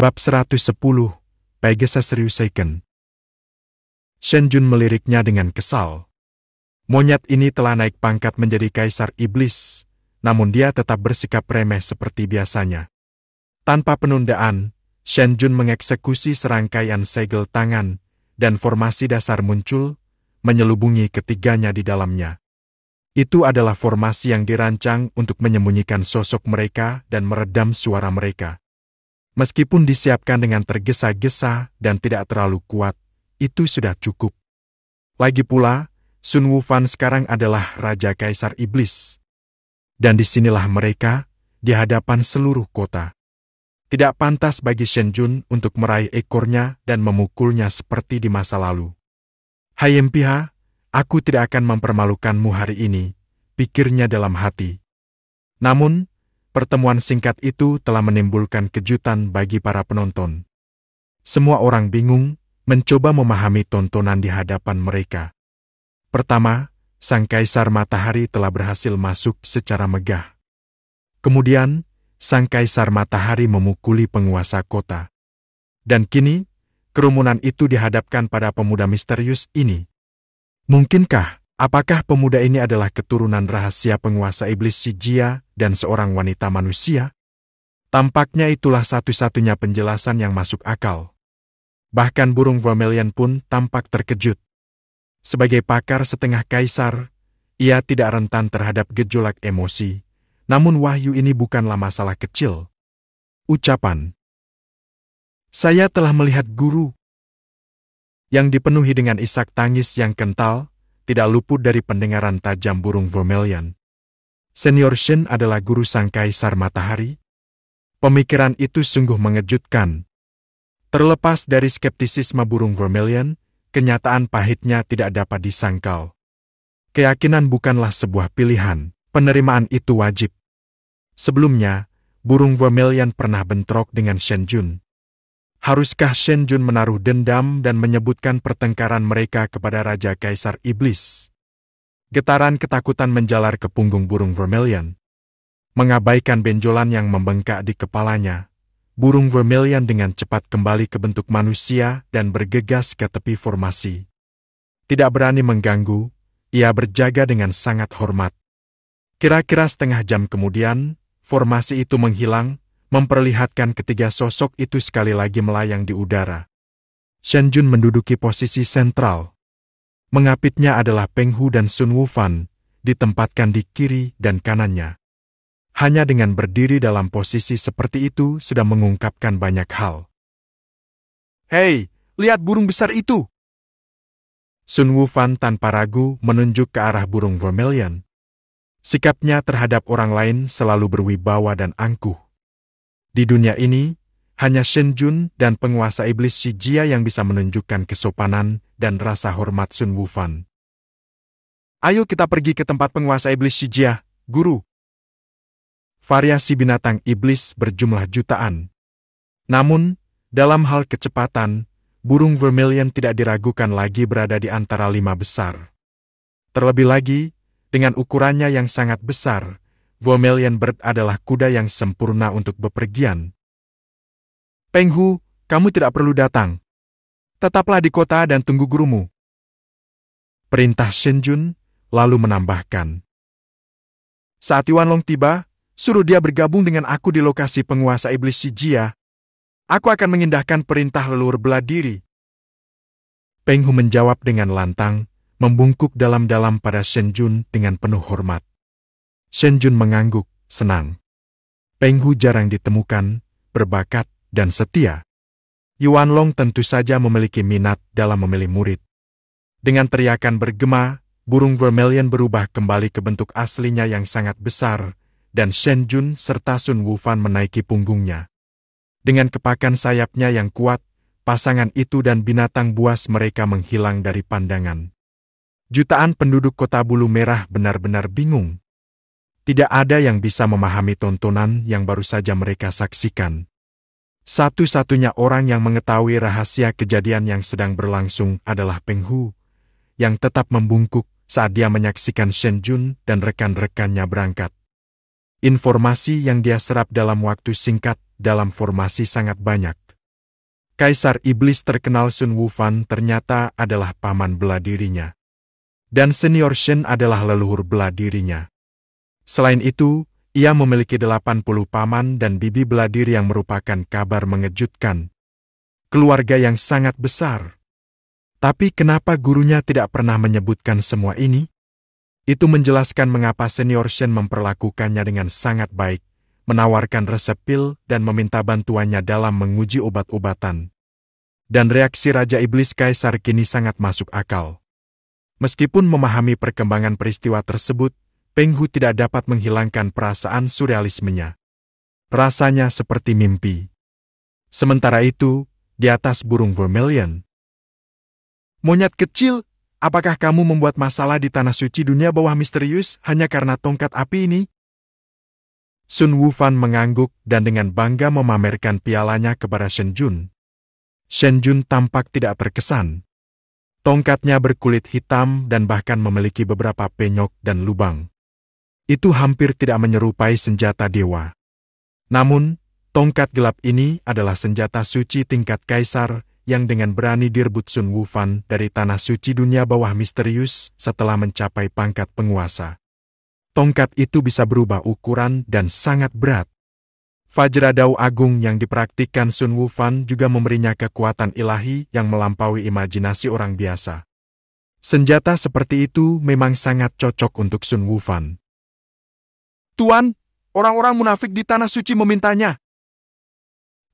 Bab 110, Pegasus Ryuseikon. Shen Jun meliriknya dengan kesal. Monyet ini telah naik pangkat menjadi kaisar iblis, namun dia tetap bersikap remeh seperti biasanya. Tanpa penundaan, Shen Jun mengeksekusi serangkaian segel tangan, dan formasi dasar muncul, menyelubungi ketiganya di dalamnya. Itu adalah formasi yang dirancang untuk menyembunyikan sosok mereka dan meredam suara mereka. Meskipun disiapkan dengan tergesa-gesa dan tidak terlalu kuat, itu sudah cukup. Lagi pula, Sun Wufan sekarang adalah Raja Kaisar Iblis. Dan disinilah mereka, di hadapan seluruh kota. Tidak pantas bagi Shen Jun untuk meraih ekornya dan memukulnya seperti di masa lalu. Hai Empiha, aku tidak akan mempermalukanmu hari ini, pikirnya dalam hati. Namun, pertemuan singkat itu telah menimbulkan kejutan bagi para penonton. Semua orang bingung, mencoba memahami tontonan di hadapan mereka. Pertama, Sang Kaisar Matahari telah berhasil masuk secara megah. Kemudian, Sang Kaisar Matahari memukuli penguasa kota. Dan kini, kerumunan itu dihadapkan pada pemuda misterius ini. Mungkinkah? Apakah pemuda ini adalah keturunan rahasia penguasa iblis Shijia dan seorang wanita manusia? Tampaknya itulah satu-satunya penjelasan yang masuk akal. Bahkan burung vermilion pun tampak terkejut. Sebagai pakar setengah kaisar, ia tidak rentan terhadap gejolak emosi, namun wahyu ini bukanlah masalah kecil. Ucapan, "Saya telah melihat guru," yang dipenuhi dengan isak tangis yang kental, tidak luput dari pendengaran tajam burung vermilion. Senior Shen adalah guru Sang Kaisar Matahari? Pemikiran itu sungguh mengejutkan. Terlepas dari skeptisisme burung vermilion, kenyataan pahitnya tidak dapat disangkal. Keyakinan bukanlah sebuah pilihan, penerimaan itu wajib. Sebelumnya, burung vermilion pernah bentrok dengan Shen Jun. Haruskah Shen Jun menaruh dendam dan menyebutkan pertengkaran mereka kepada Raja Kaisar Iblis? Getaran ketakutan menjalar ke punggung burung vermilion. Mengabaikan benjolan yang membengkak di kepalanya, burung vermilion dengan cepat kembali ke bentuk manusia dan bergegas ke tepi formasi. Tidak berani mengganggu, ia berjaga dengan sangat hormat. Kira-kira setengah jam kemudian, formasi itu menghilang, memperlihatkan ketiga sosok itu sekali lagi melayang di udara. Shen Jun menduduki posisi sentral. Mengapitnya adalah Peng Hu dan Sun Wufan, ditempatkan di kiri dan kanannya. Hanya dengan berdiri dalam posisi seperti itu sudah mengungkapkan banyak hal. "Hei, lihat burung besar itu!" Sun Wufan tanpa ragu menunjuk ke arah burung vermilion. Sikapnya terhadap orang lain selalu berwibawa dan angkuh. Di dunia ini, hanya Shen Jun dan penguasa iblis Shijia yang bisa menunjukkan kesopanan dan rasa hormat Sun Wufan. "Ayo kita pergi ke tempat penguasa iblis Shijia, guru." Variasi binatang iblis berjumlah jutaan. Namun, dalam hal kecepatan, burung vermilion tidak diragukan lagi berada di antara 5 besar. Terlebih lagi, dengan ukurannya yang sangat besar, Vermilion Bird adalah kuda yang sempurna untuk bepergian. "Peng Hu, kamu tidak perlu datang. Tetaplah di kota dan tunggu gurumu." Perintah Shen Jun, lalu menambahkan, "Saat Yuan Long tiba, suruh dia bergabung dengan aku di lokasi penguasa iblis Shijia. Aku akan mengindahkan perintah leluhur bela diri." Peng Hu menjawab dengan lantang, membungkuk dalam-dalam pada Shen Jun dengan penuh hormat. Shen Jun mengangguk, senang. Peng Hu jarang ditemukan, berbakat, dan setia. Yuan Long tentu saja memiliki minat dalam memilih murid. Dengan teriakan bergema, burung vermilion berubah kembali ke bentuk aslinya yang sangat besar, dan Shen Jun serta Sun Wufan menaiki punggungnya. Dengan kepakan sayapnya yang kuat, pasangan itu dan binatang buas mereka menghilang dari pandangan. Jutaan penduduk kota Bulu Merah benar-benar bingung. Tidak ada yang bisa memahami tontonan yang baru saja mereka saksikan. Satu-satunya orang yang mengetahui rahasia kejadian yang sedang berlangsung adalah Peng Hu, yang tetap membungkuk saat dia menyaksikan Shen Jun dan rekan-rekannya berangkat. Informasi yang dia serap dalam waktu singkat dalam formasi sangat banyak. Kaisar Iblis terkenal Sun Wufan ternyata adalah paman bela dirinya. Dan senior Shen adalah leluhur bela dirinya. Selain itu, ia memiliki 80 paman dan bibi bela diri yang merupakan kabar mengejutkan. Keluarga yang sangat besar. Tapi kenapa gurunya tidak pernah menyebutkan semua ini? Itu menjelaskan mengapa senior Shen memperlakukannya dengan sangat baik, menawarkan resep pil dan meminta bantuannya dalam menguji obat-obatan. Dan reaksi Raja Iblis Kaisar kini sangat masuk akal. Meskipun memahami perkembangan peristiwa tersebut, Peng Hu tidak dapat menghilangkan perasaan surrealismenya. Rasanya seperti mimpi. Sementara itu, di atas burung vermilion. Monyet kecil, apakah kamu membuat masalah di tanah suci dunia bawah misterius hanya karena tongkat api ini? Sun Wufan mengangguk dan dengan bangga memamerkan pialanya kepada Shen Jun. Shen Jun tampak tidak terkesan. Tongkatnya berkulit hitam dan bahkan memiliki beberapa penyok dan lubang. Itu hampir tidak menyerupai senjata dewa. Namun, tongkat gelap ini adalah senjata suci tingkat kaisar yang dengan berani direbut Sun Wufan dari tanah suci dunia bawah misterius setelah mencapai pangkat penguasa. Tongkat itu bisa berubah ukuran dan sangat berat. Vajradau Agung yang dipraktikkan Sun Wufan juga memberinya kekuatan ilahi yang melampaui imajinasi orang biasa. Senjata seperti itu memang sangat cocok untuk Sun Wufan. Tuan, orang-orang munafik di tanah suci memintanya,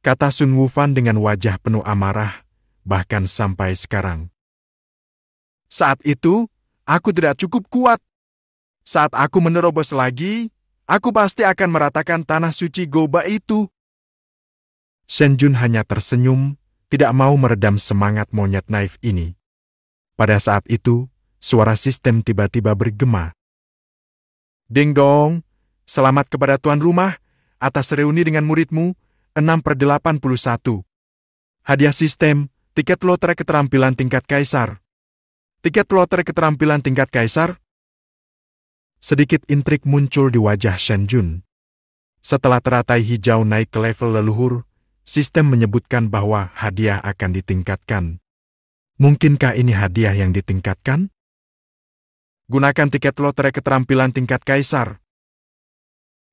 kata Sun Wufan dengan wajah penuh amarah, bahkan sampai sekarang. Saat itu, aku tidak cukup kuat. Saat aku menerobos lagi, aku pasti akan meratakan tanah suci Goba itu. Shen Jun hanya tersenyum, tidak mau meredam semangat monyet naif ini. Pada saat itu, suara sistem tiba-tiba bergema. Ding dong, selamat kepada tuan rumah, atas reuni dengan muridmu, 6/81. Hadiah sistem, tiket lotre keterampilan tingkat kaisar. Tiket lotre keterampilan tingkat kaisar? Sedikit intrik muncul di wajah Shen Jun. Setelah teratai hijau naik ke level leluhur, sistem menyebutkan bahwa hadiah akan ditingkatkan. Mungkinkah ini hadiah yang ditingkatkan? Gunakan tiket lotre keterampilan tingkat kaisar.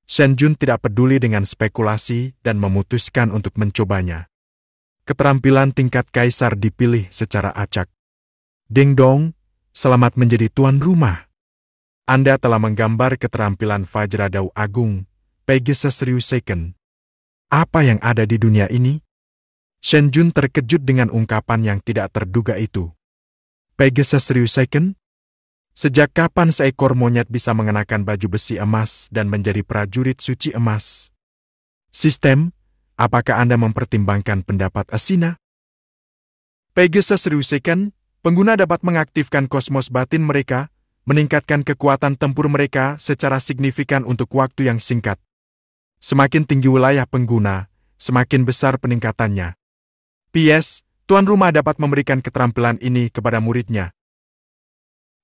Shen Jun tidak peduli dengan spekulasi dan memutuskan untuk mencobanya. Keterampilan tingkat kaisar dipilih secara acak. Ding dong, selamat menjadi tuan rumah. Anda telah menggambar keterampilan Vajradau Agung, Pegasus Ryuseiken. Apa yang ada di dunia ini? Shen Jun terkejut dengan ungkapan yang tidak terduga itu. Pegasus Ryuseiken? Sejak kapan seekor monyet bisa mengenakan baju besi emas dan menjadi prajurit suci emas? Sistem, apakah Anda mempertimbangkan pendapat Asina? Pegasus Ryuseiken, pengguna dapat mengaktifkan kosmos batin mereka, meningkatkan kekuatan tempur mereka secara signifikan untuk waktu yang singkat. Semakin tinggi wilayah pengguna, semakin besar peningkatannya. PS, tuan rumah dapat memberikan keterampilan ini kepada muridnya.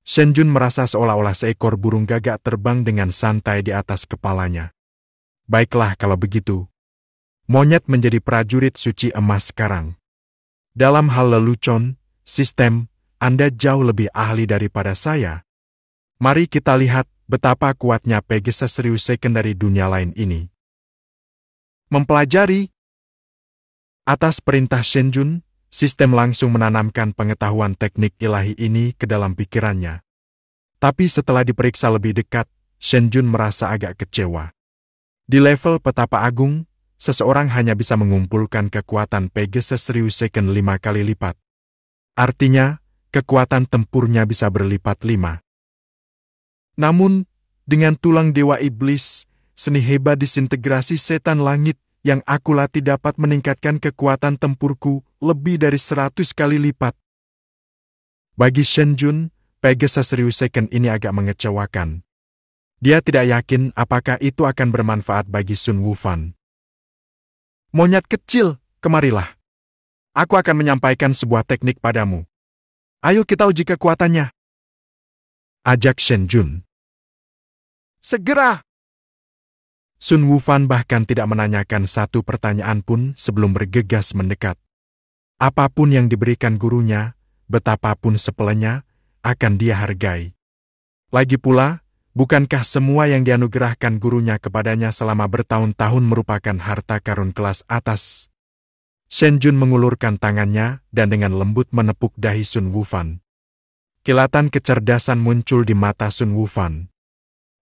Shen Jun merasa seolah-olah seekor burung gagak terbang dengan santai di atas kepalanya. Baiklah kalau begitu. Monyet menjadi prajurit suci emas sekarang. Dalam hal lelucon, sistem, Anda jauh lebih ahli daripada saya. Mari kita lihat betapa kuatnya Pegasus Ryuseiken dari dunia lain ini. Mempelajari. Atas perintah Shen Jun, sistem langsung menanamkan pengetahuan teknik ilahi ini ke dalam pikirannya. Tapi setelah diperiksa lebih dekat, Shen Jun merasa agak kecewa. Di level petapa agung, seseorang hanya bisa mengumpulkan kekuatan Pegasus Ryuseiken 5 kali lipat. Artinya, kekuatan tempurnya bisa berlipat 5. Namun, dengan tulang dewa iblis, seni hebat disintegrasi setan langit yang aku latih dapat meningkatkan kekuatan tempurku lebih dari 100 kali lipat. Bagi Shen Jun, Pegasus Ryuseiken ini agak mengecewakan. Dia tidak yakin apakah itu akan bermanfaat bagi Sun Wufan. Monyet kecil, kemarilah. Aku akan menyampaikan sebuah teknik padamu. Ayo kita uji kekuatannya. Ajak Shen Jun. Segera! Sun Wufan bahkan tidak menanyakan satu pertanyaan pun sebelum bergegas mendekat. Apapun yang diberikan gurunya, betapapun sepelenya, akan dia hargai. Lagi pula, bukankah semua yang dianugerahkan gurunya kepadanya selama bertahun-tahun merupakan harta karun kelas atas? Shen Jun mengulurkan tangannya dan dengan lembut menepuk dahi Sun Wufan. Kilatan kecerdasan muncul di mata Sun Wufan.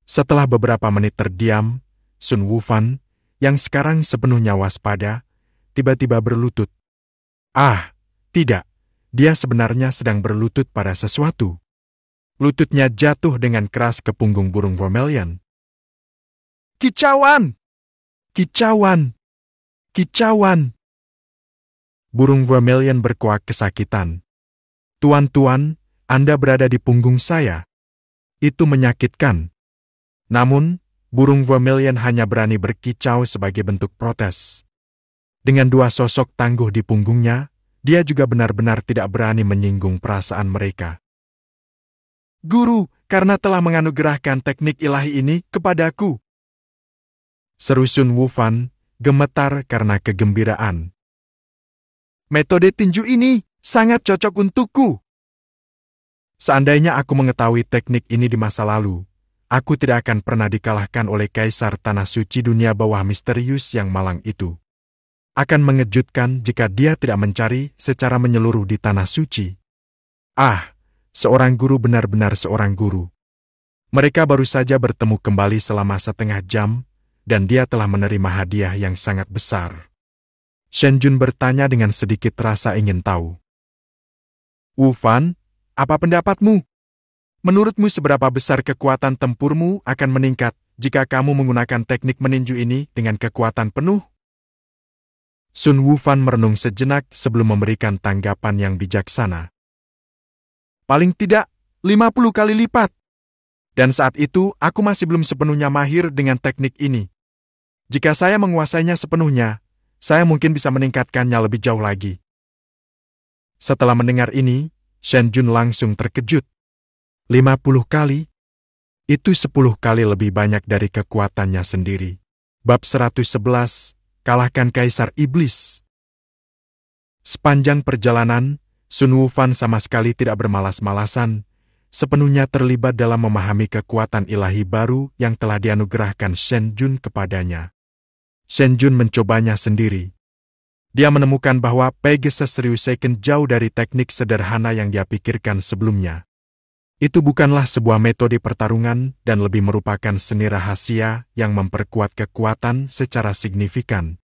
Setelah beberapa menit terdiam, Sun Wufan, yang sekarang sepenuhnya waspada, tiba-tiba berlutut. Ah, tidak, dia sebenarnya sedang berlutut pada sesuatu. Lututnya jatuh dengan keras ke punggung burung vermilion. Kicauan! Kicauan! Kicauan! Burung vermilion berkuak kesakitan. Tuan-tuan, Anda berada di punggung saya. Itu menyakitkan. Namun, burung vermilion hanya berani berkicau sebagai bentuk protes. Dengan dua sosok tangguh di punggungnya, dia juga benar-benar tidak berani menyinggung perasaan mereka. Guru, karena telah menganugerahkan teknik ilahi ini kepadaku. Seru Sun Wufan, gemetar karena kegembiraan. Metode tinju ini sangat cocok untukku. Seandainya aku mengetahui teknik ini di masa lalu, aku tidak akan pernah dikalahkan oleh Kaisar Tanah Suci dunia bawah misterius yang malang itu. Akan mengejutkan jika dia tidak mencari secara menyeluruh di Tanah Suci. Ah, seorang guru benar-benar seorang guru. Mereka baru saja bertemu kembali selama setengah jam, dan dia telah menerima hadiah yang sangat besar. Shen Jun bertanya dengan sedikit rasa ingin tahu. Wufan, apa pendapatmu? Menurutmu seberapa besar kekuatan tempurmu akan meningkat jika kamu menggunakan teknik meninju ini dengan kekuatan penuh? Sun Wufan merenung sejenak sebelum memberikan tanggapan yang bijaksana. Paling tidak, 50 kali lipat. Dan saat itu, aku masih belum sepenuhnya mahir dengan teknik ini. Jika saya menguasainya sepenuhnya, saya mungkin bisa meningkatkannya lebih jauh lagi. Setelah mendengar ini, Shen Jun langsung terkejut. 50 kali? Itu 10 kali lebih banyak dari kekuatannya sendiri. Bab 111, Kalahkan Kaisar Iblis. Sepanjang perjalanan, Sun Wufan sama sekali tidak bermalas-malasan, sepenuhnya terlibat dalam memahami kekuatan ilahi baru yang telah dianugerahkan Shen Jun kepadanya. Shen Jun mencobanya sendiri. Dia menemukan bahwa Pegasus Ryuseiken jauh dari teknik sederhana yang dia pikirkan sebelumnya. Itu bukanlah sebuah metode pertarungan dan lebih merupakan seni rahasia yang memperkuat kekuatan secara signifikan.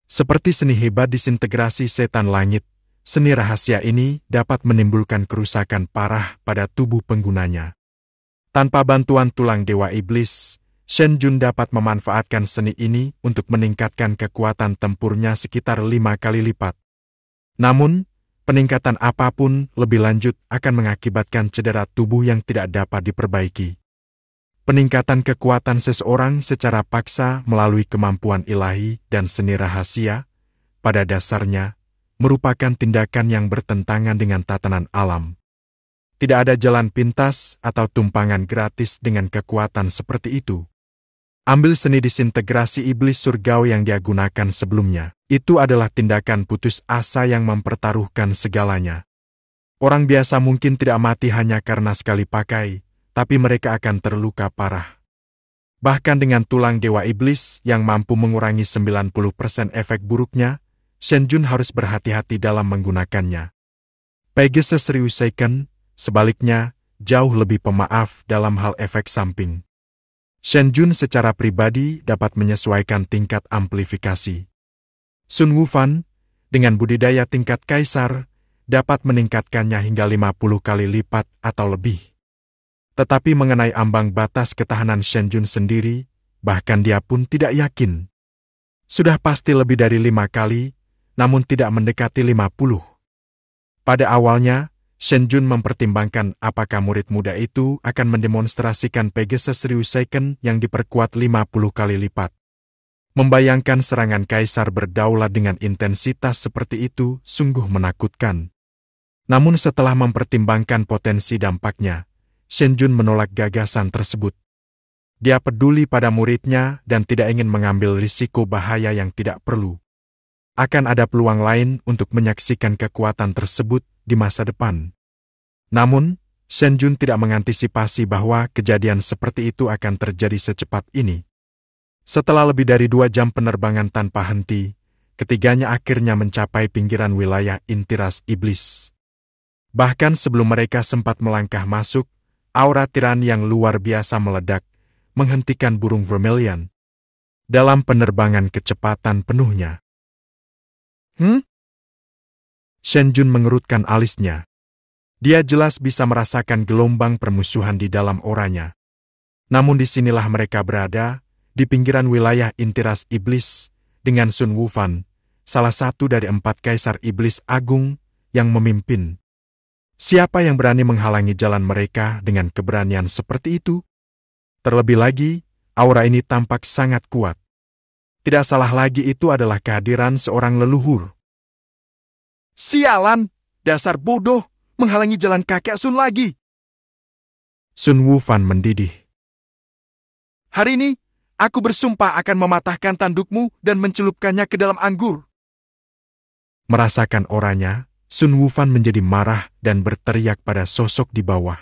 Seperti seni hebat disintegrasi setan langit, seni rahasia ini dapat menimbulkan kerusakan parah pada tubuh penggunanya. Tanpa bantuan tulang dewa iblis, Shen Jun dapat memanfaatkan seni ini untuk meningkatkan kekuatan tempurnya sekitar 5 kali lipat. Namun, peningkatan apapun lebih lanjut akan mengakibatkan cedera tubuh yang tidak dapat diperbaiki. Peningkatan kekuatan seseorang secara paksa melalui kemampuan ilahi dan seni rahasia, pada dasarnya, merupakan tindakan yang bertentangan dengan tatanan alam. Tidak ada jalan pintas atau tumpangan gratis dengan kekuatan seperti itu. Ambil seni disintegrasi iblis surgawi yang dia gunakan sebelumnya. Itu adalah tindakan putus asa yang mempertaruhkan segalanya. Orang biasa mungkin tidak mati hanya karena sekali pakai, tapi mereka akan terluka parah. Bahkan dengan tulang dewa iblis yang mampu mengurangi 90% efek buruknya, Shen Jun harus berhati-hati dalam menggunakannya. Pegasus Ryuseiken, sebaliknya, jauh lebih pemaaf dalam hal efek samping. Shen Jun secara pribadi dapat menyesuaikan tingkat amplifikasi. Sun Wufan, dengan budidaya tingkat kaisar, dapat meningkatkannya hingga 50 kali lipat atau lebih. Tetapi mengenai ambang batas ketahanan Shen Jun sendiri, bahkan dia pun tidak yakin. Sudah pasti lebih dari 5 kali, namun tidak mendekati 50. Pada awalnya, Shen Jun mempertimbangkan apakah murid muda itu akan mendemonstrasikan Pegasus Ryuseiken yang diperkuat 50 kali lipat. Membayangkan serangan kaisar berdaulat dengan intensitas seperti itu sungguh menakutkan. Namun setelah mempertimbangkan potensi dampaknya, Shen Jun menolak gagasan tersebut. Dia peduli pada muridnya dan tidak ingin mengambil risiko bahaya yang tidak perlu. akan ada peluang lain untuk menyaksikan kekuatan tersebut di masa depan. Namun, Shen Jun tidak mengantisipasi bahwa kejadian seperti itu akan terjadi secepat ini. Setelah lebih dari 2 jam penerbangan tanpa henti, ketiganya akhirnya mencapai pinggiran wilayah inti ras iblis. Bahkan sebelum mereka sempat melangkah masuk, aura tirani yang luar biasa meledak, menghentikan burung Vermilion dalam penerbangan kecepatan penuhnya. Shen Jun mengerutkan alisnya. Dia jelas bisa merasakan gelombang permusuhan di dalam auranya. Namun disinilah mereka berada, di pinggiran wilayah inti ras iblis, dengan Sun Wufan, salah satu dari 4 kaisar iblis agung yang memimpin. Siapa yang berani menghalangi jalan mereka dengan keberanian seperti itu? Terlebih lagi, aura ini tampak sangat kuat. Tidak salah lagi itu adalah kehadiran seorang leluhur. Sialan, dasar bodoh, menghalangi jalan kakek Sun lagi. Sun Wufan mendidih. Hari ini, aku bersumpah akan mematahkan tandukmu dan mencelupkannya ke dalam anggur. Merasakan auranya, Sun Wufan menjadi marah dan berteriak pada sosok di bawah.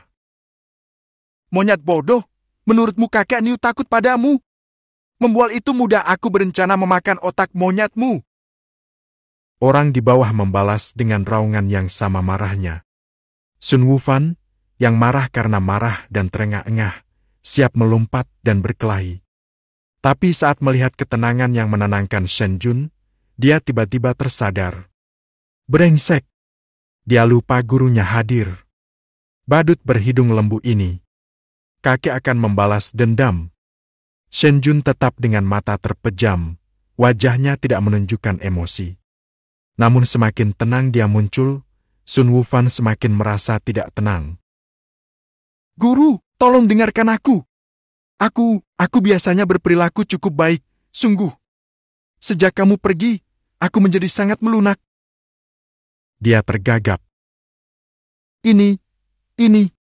Monyet bodoh, menurutmu kakek Niu takut padamu? Membual itu mudah aku berencana memakan otak monyetmu. Orang di bawah membalas dengan raungan yang sama marahnya. Sun Wufan, yang marah karena marah dan terengah-engah, siap melompat dan berkelahi. Tapi saat melihat ketenangan yang menenangkan Shen Jun, dia tiba-tiba tersadar. Brengsek! Dia lupa gurunya hadir. Badut berhidung lembu ini. Kakek akan membalas dendam. Shen Jun tetap dengan mata terpejam, wajahnya tidak menunjukkan emosi. Namun semakin tenang dia muncul, Sun Wufan semakin merasa tidak tenang. Guru, tolong dengarkan aku. Aku biasanya berperilaku cukup baik, sungguh. Sejak kamu pergi, aku menjadi sangat melunak. Dia tergagap.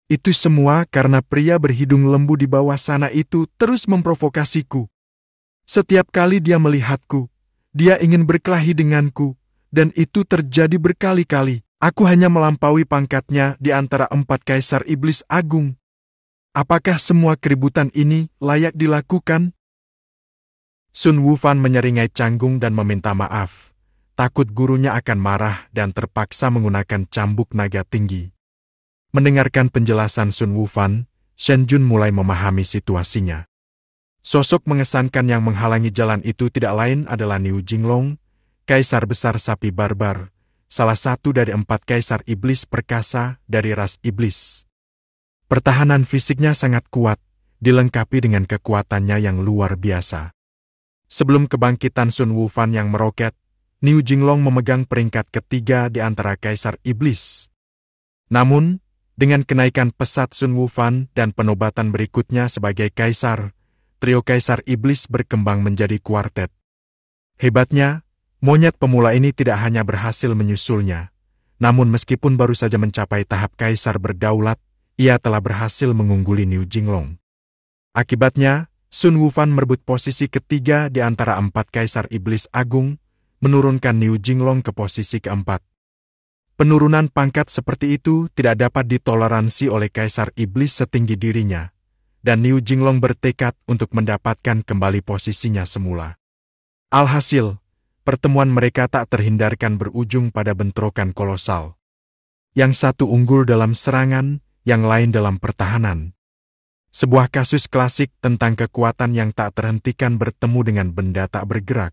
Itu semua karena pria berhidung lembu di bawah sana itu terus memprovokasiku. Setiap kali dia melihatku, dia ingin berkelahi denganku, dan itu terjadi berkali-kali. Aku hanya melampaui pangkatnya di antara 4 kaisar iblis agung. Apakah semua keributan ini layak dilakukan? Sun Wufan menyeringai canggung dan meminta maaf. Takut gurunya akan marah dan terpaksa menggunakan cambuk naga tinggi. Mendengarkan penjelasan Sun Wufan, Shen Jun mulai memahami situasinya. Sosok mengesankan yang menghalangi jalan itu tidak lain adalah Niu Jinglong, kaisar besar sapi barbar, salah satu dari 4 kaisar iblis perkasa dari ras iblis. Pertahanan fisiknya sangat kuat, dilengkapi dengan kekuatannya yang luar biasa. Sebelum kebangkitan Sun Wufan yang meroket, Niu Jinglong memegang peringkat ketiga di antara kaisar iblis. Namun, dengan kenaikan pesat Sun Wufan dan penobatan berikutnya sebagai kaisar, trio kaisar iblis berkembang menjadi kuartet. Hebatnya, monyet pemula ini tidak hanya berhasil menyusulnya, namun meskipun baru saja mencapai tahap kaisar berdaulat, ia telah berhasil mengungguli Niu Jinglong. Akibatnya, Sun Wufan merebut posisi ketiga di antara 4 kaisar iblis agung, menurunkan Niu Jinglong ke posisi keempat. Penurunan pangkat seperti itu tidak dapat ditoleransi oleh kaisar iblis setinggi dirinya, dan Niu Jinglong bertekad untuk mendapatkan kembali posisinya semula. Alhasil, pertemuan mereka tak terhindarkan berujung pada bentrokan kolosal. Yang satu unggul dalam serangan, yang lain dalam pertahanan. Sebuah kasus klasik tentang kekuatan yang tak terhentikan bertemu dengan benda tak bergerak.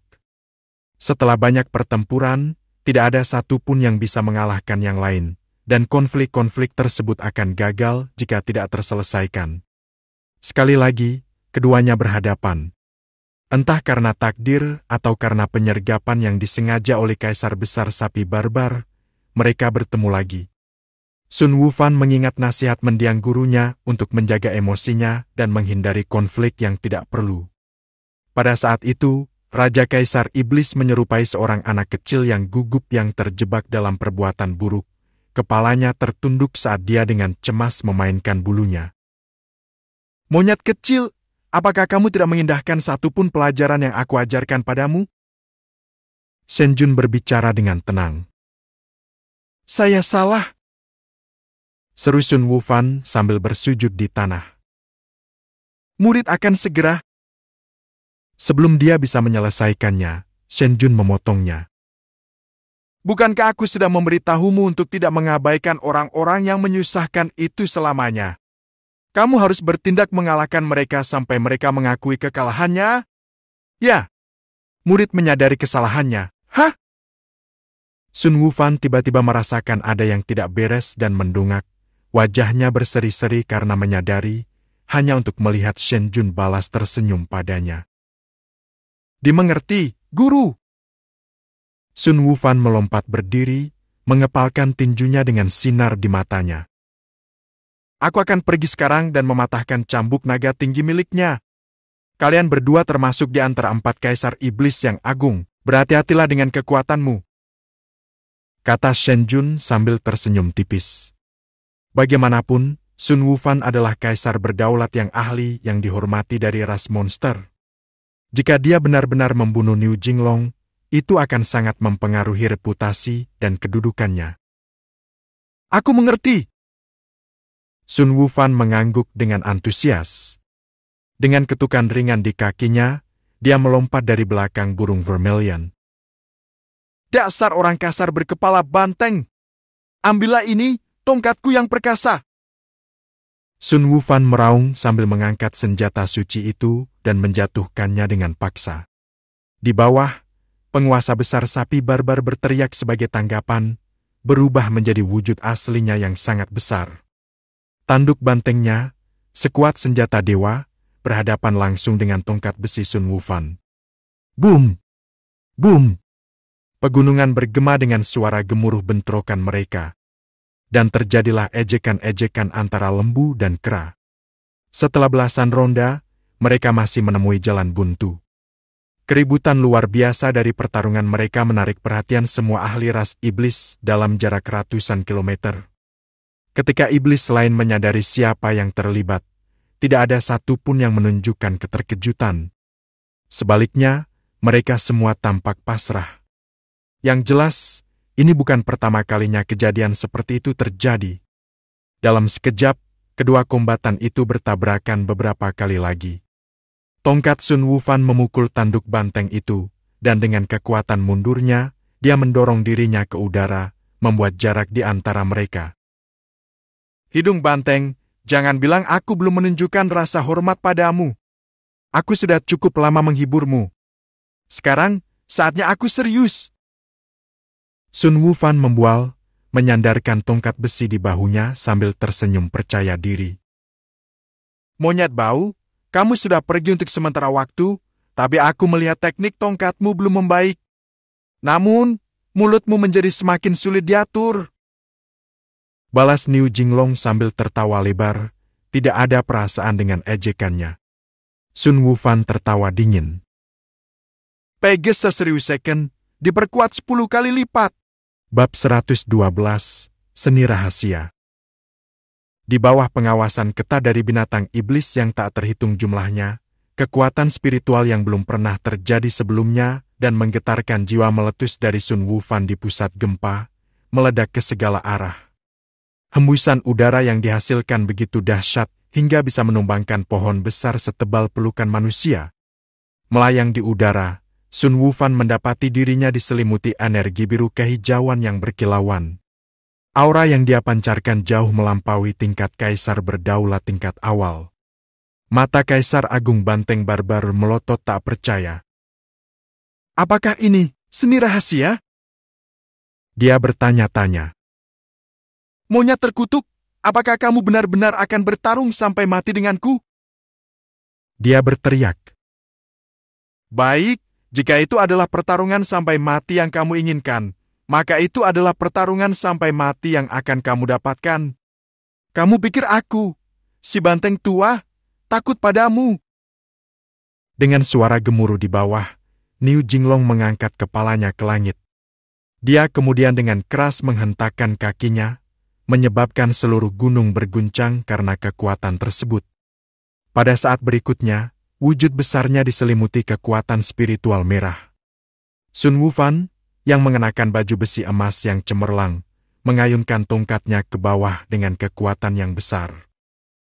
Setelah banyak pertempuran, tidak ada satupun yang bisa mengalahkan yang lain, dan konflik-konflik tersebut akan gagal jika tidak terselesaikan. Sekali lagi, keduanya berhadapan. Entah karena takdir atau karena penyergapan yang disengaja oleh kaisar besar sapi barbar, mereka bertemu lagi. Sun Wufan mengingat nasihat mendiang gurunya untuk menjaga emosinya dan menghindari konflik yang tidak perlu. Pada saat itu, Raja Kaisar Iblis menyerupai seorang anak kecil yang gugup yang terjebak dalam perbuatan buruk. Kepalanya tertunduk saat dia dengan cemas memainkan bulunya. Monyet kecil, apakah kamu tidak mengindahkan satupun pelajaran yang aku ajarkan padamu? Shen Jun berbicara dengan tenang. Saya salah, seru Sun Wufan sambil bersujud di tanah. Murid akan segera. Sebelum dia bisa menyelesaikannya, Shen Jun memotongnya. Bukankah aku sudah memberitahumu untuk tidak mengabaikan orang-orang yang menyusahkan itu selamanya? Kamu harus bertindak mengalahkan mereka sampai mereka mengakui kekalahannya? Ya, murid menyadari kesalahannya. Hah? Sun Wufan tiba-tiba merasakan ada yang tidak beres dan mendungak. Wajahnya berseri-seri karena menyadari, hanya untuk melihat Shen Jun balas tersenyum padanya. Dimengerti, guru. Sun Wufan melompat berdiri, mengepalkan tinjunya dengan sinar di matanya. Aku akan pergi sekarang dan mematahkan cambuk naga tinggi miliknya. Kalian berdua termasuk di antara 4 kaisar iblis yang agung. Berhati-hatilah dengan kekuatanmu, kata Shen Jun sambil tersenyum tipis. Bagaimanapun, Sun Wufan adalah kaisar berdaulat yang ahli yang dihormati dari ras monster. Jika dia benar-benar membunuh Niu Jinglong, itu akan sangat mempengaruhi reputasi dan kedudukannya. Aku mengerti. Sun Wufan mengangguk dengan antusias. Dengan ketukan ringan di kakinya, dia melompat dari belakang burung vermilion. Dasar orang kasar berkepala banteng. Ambillah ini, tongkatku yang perkasa. Sun Wufan meraung sambil mengangkat senjata suci itu dan menjatuhkannya dengan paksa. Di bawah, penguasa besar sapi barbar berteriak sebagai tanggapan, berubah menjadi wujud aslinya yang sangat besar. Tanduk bantengnya, sekuat senjata dewa, berhadapan langsung dengan tongkat besi Sun Wufan. Boom! Boom! Pegunungan bergema dengan suara gemuruh bentrokan mereka. Dan terjadilah ejekan-ejekan antara lembu dan kera. Setelah belasan ronda, mereka masih menemui jalan buntu. Keributan luar biasa dari pertarungan mereka menarik perhatian semua ahli ras iblis dalam jarak ratusan kilometer. Ketika iblis lain menyadari siapa yang terlibat, tidak ada satupun yang menunjukkan keterkejutan. Sebaliknya, mereka semua tampak pasrah. Yang jelas, ini bukan pertama kalinya kejadian seperti itu terjadi. Dalam sekejap, kedua kombatan itu bertabrakan beberapa kali lagi. Tongkat Sun Wufan memukul tanduk banteng itu, dan dengan kekuatan mundurnya, dia mendorong dirinya ke udara, membuat jarak di antara mereka. Hidung banteng, jangan bilang aku belum menunjukkan rasa hormat padamu. Aku sudah cukup lama menghiburmu. Sekarang, saatnya aku serius. Sun Wufan membual, menyandarkan tongkat besi di bahunya sambil tersenyum percaya diri. Monyet bau, kamu sudah pergi untuk sementara waktu, tapi aku melihat teknik tongkatmu belum membaik. Namun, mulutmu menjadi semakin sulit diatur. Balas Niu Jinglong sambil tertawa lebar, tidak ada perasaan dengan ejekannya. Sun Wufan tertawa dingin. Pegasus Ryuseiken, diperkuat 10 kali lipat. Bab 112, Seni Rahasia. Di bawah pengawasan ketat dari binatang iblis yang tak terhitung jumlahnya, kekuatan spiritual yang belum pernah terjadi sebelumnya dan menggetarkan jiwa meletus dari Sun Wufan di pusat gempa, meledak ke segala arah. Hembusan udara yang dihasilkan begitu dahsyat hingga bisa menumbangkan pohon besar setebal pelukan manusia. Melayang di udara, Sun Wufan mendapati dirinya diselimuti energi biru kehijauan yang berkilauan. Aura yang dia pancarkan jauh melampaui tingkat kaisar berdaulat tingkat awal. Mata Kaisar Agung Banteng Barbar melotot tak percaya. Apakah ini seni rahasia? Dia bertanya-tanya. Monyet terkutuk, apakah kamu benar-benar akan bertarung sampai mati denganku? Dia berteriak. Baik, jika itu adalah pertarungan sampai mati yang kamu inginkan, maka itu adalah pertarungan sampai mati yang akan kamu dapatkan. Kamu pikir aku, si banteng tua, takut padamu? Dengan suara gemuruh di bawah, Niu Jinglong mengangkat kepalanya ke langit. Dia kemudian dengan keras menghentakkan kakinya, menyebabkan seluruh gunung berguncang karena kekuatan tersebut. Pada saat berikutnya, wujud besarnya diselimuti kekuatan spiritual merah. Sun Wufan, yang mengenakan baju besi emas yang cemerlang, mengayunkan tongkatnya ke bawah dengan kekuatan yang besar.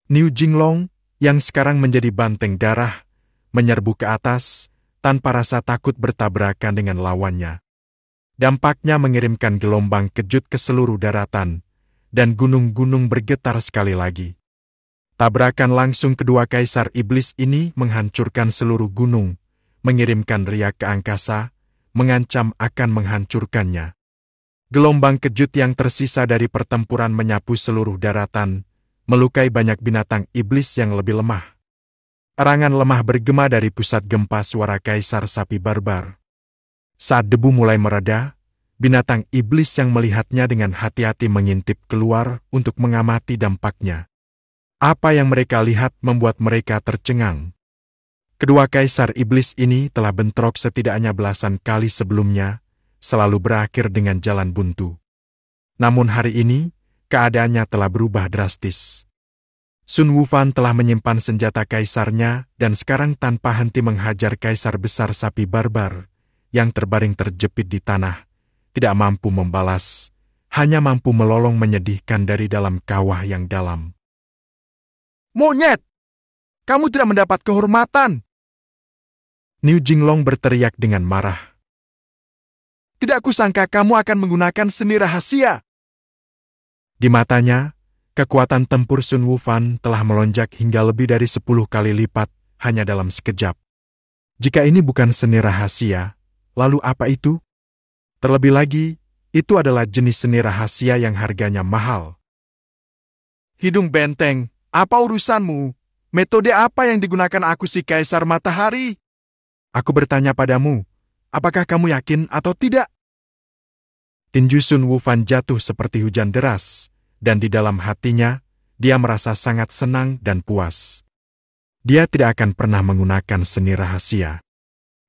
Niu Jinglong, yang sekarang menjadi banteng darah, menyerbu ke atas, tanpa rasa takut bertabrakan dengan lawannya. Dampaknya mengirimkan gelombang kejut ke seluruh daratan, dan gunung-gunung bergetar sekali lagi. Tabrakan langsung kedua kaisar iblis ini menghancurkan seluruh gunung, mengirimkan riak ke angkasa, mengancam akan menghancurkannya. Gelombang kejut yang tersisa dari pertempuran menyapu seluruh daratan, melukai banyak binatang iblis yang lebih lemah. Erangan lemah bergema dari pusat gempa suara kaisar sapi barbar. Saat debu mulai mereda, binatang iblis yang melihatnya dengan hati-hati mengintip keluar untuk mengamati dampaknya. Apa yang mereka lihat membuat mereka tercengang. Kedua kaisar iblis ini telah bentrok setidaknya belasan kali sebelumnya, selalu berakhir dengan jalan buntu. Namun hari ini, keadaannya telah berubah drastis. Sun Wufan telah menyimpan senjata kaisarnya dan sekarang tanpa henti menghajar kaisar besar sapi barbar, yang terbaring terjepit di tanah, tidak mampu membalas, hanya mampu melolong menyedihkan dari dalam kawah yang dalam. "Monyet! Kamu tidak mendapat kehormatan!" Niu Jinglong berteriak dengan marah. "Tidak kusangka kamu akan menggunakan seni rahasia." Di matanya, kekuatan tempur Sun Wufan telah melonjak hingga lebih dari 10 kali lipat hanya dalam sekejap. Jika ini bukan seni rahasia, lalu apa itu? Terlebih lagi, itu adalah jenis seni rahasia yang harganya mahal. "Hidung benteng, apa urusanmu? Metode apa yang digunakan aku si Kaisar Matahari? Aku bertanya padamu, apakah kamu yakin atau tidak?" Tinju Sun Wufan jatuh seperti hujan deras, dan di dalam hatinya, dia merasa sangat senang dan puas. Dia tidak akan pernah menggunakan seni rahasia.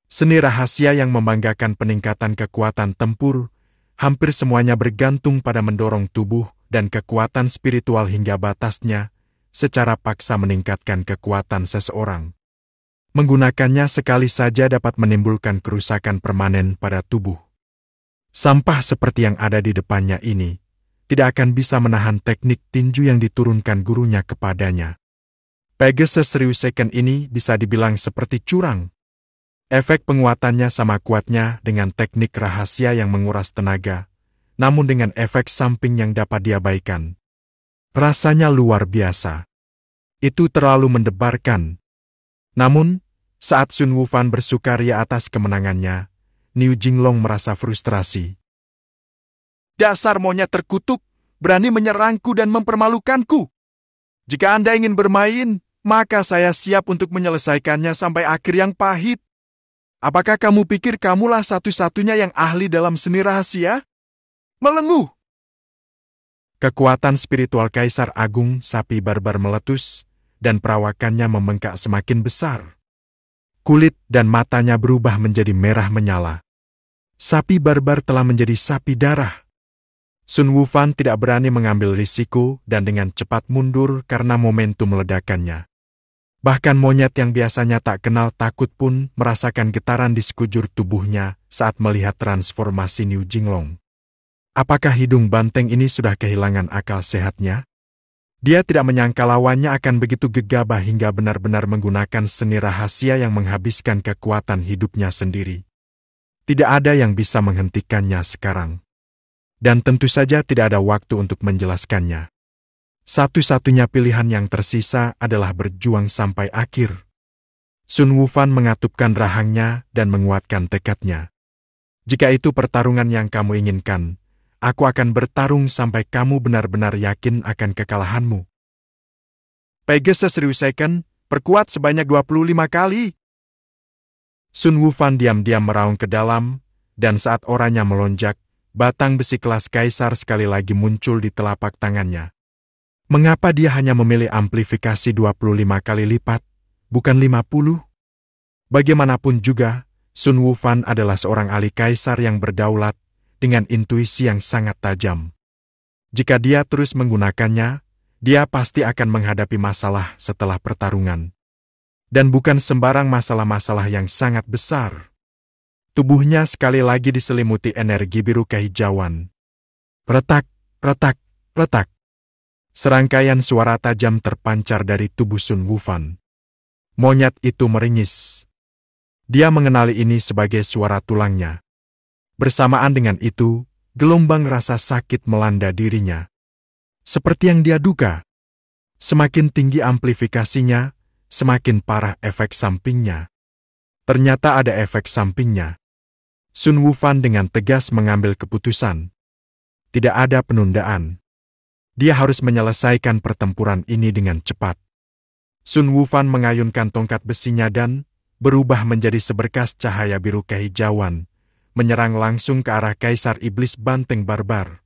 Seni rahasia yang membanggakan peningkatan kekuatan tempur, hampir semuanya bergantung pada mendorong tubuh dan kekuatan spiritual hingga batasnya, secara paksa meningkatkan kekuatan seseorang. Menggunakannya sekali saja dapat menimbulkan kerusakan permanen pada tubuh. Sampah seperti yang ada di depannya ini, tidak akan bisa menahan teknik tinju yang diturunkan gurunya kepadanya. Pegasus Ryuseken ini bisa dibilang seperti curang. Efek penguatannya sama kuatnya dengan teknik rahasia yang menguras tenaga, namun dengan efek samping yang dapat diabaikan. Rasanya luar biasa. Itu terlalu mendebarkan. Namun, saat Sun Wufan bersukaria atas kemenangannya, Niu Jinglong merasa frustrasi. "Dasar monyet terkutuk, berani menyerangku dan mempermalukanku. Jika Anda ingin bermain, maka saya siap untuk menyelesaikannya sampai akhir yang pahit. Apakah kamu pikir kamulah satu-satunya yang ahli dalam seni rahasia? Melenguh!" Kekuatan spiritual Kaisar Agung sapi barbar meletus, dan perawakannya membengkak semakin besar. Kulit dan matanya berubah menjadi merah menyala. Sapi barbar telah menjadi sapi darah. Sun Wufan tidak berani mengambil risiko dan dengan cepat mundur karena momentum ledakannya. Bahkan monyet yang biasanya tak kenal takut pun merasakan getaran di sekujur tubuhnya saat melihat transformasi Niu Jinglong. Apakah hidung banteng ini sudah kehilangan akal sehatnya? Dia tidak menyangka lawannya akan begitu gegabah hingga benar-benar menggunakan seni rahasia yang menghabiskan kekuatan hidupnya sendiri. Tidak ada yang bisa menghentikannya sekarang. Dan tentu saja tidak ada waktu untuk menjelaskannya. Satu-satunya pilihan yang tersisa adalah berjuang sampai akhir. Sun Wufan mengatupkan rahangnya dan menguatkan tekadnya. "Jika itu pertarungan yang kamu inginkan, aku akan bertarung sampai kamu benar-benar yakin akan kekalahanmu." Pegasus Ryuseken, perkuat sebanyak 25 kali. Sun Wufan diam-diam meraung ke dalam, dan saat oranya melonjak, batang besi kelas kaisar sekali lagi muncul di telapak tangannya. Mengapa dia hanya memilih amplifikasi 25 kali lipat, bukan 50? Bagaimanapun juga, Sun Wufan adalah seorang ahli kaisar yang berdaulat, dengan intuisi yang sangat tajam. Jika dia terus menggunakannya, dia pasti akan menghadapi masalah setelah pertarungan. Dan bukan sembarang masalah-masalah yang sangat besar. Tubuhnya sekali lagi diselimuti energi biru kehijauan. Retak, retak, retak. Serangkaian suara tajam terpancar dari tubuh Sun Wufan. Monyet itu meringis. Dia mengenali ini sebagai suara tulangnya. Bersamaan dengan itu, gelombang rasa sakit melanda dirinya. Seperti yang dia duga. Semakin tinggi amplifikasinya, semakin parah efek sampingnya. Ternyata ada efek sampingnya. Sun Wufan dengan tegas mengambil keputusan. Tidak ada penundaan. Dia harus menyelesaikan pertempuran ini dengan cepat. Sun Wufan mengayunkan tongkat besinya dan berubah menjadi seberkas cahaya biru kehijauan, menyerang langsung ke arah Kaisar Iblis Banteng Barbar.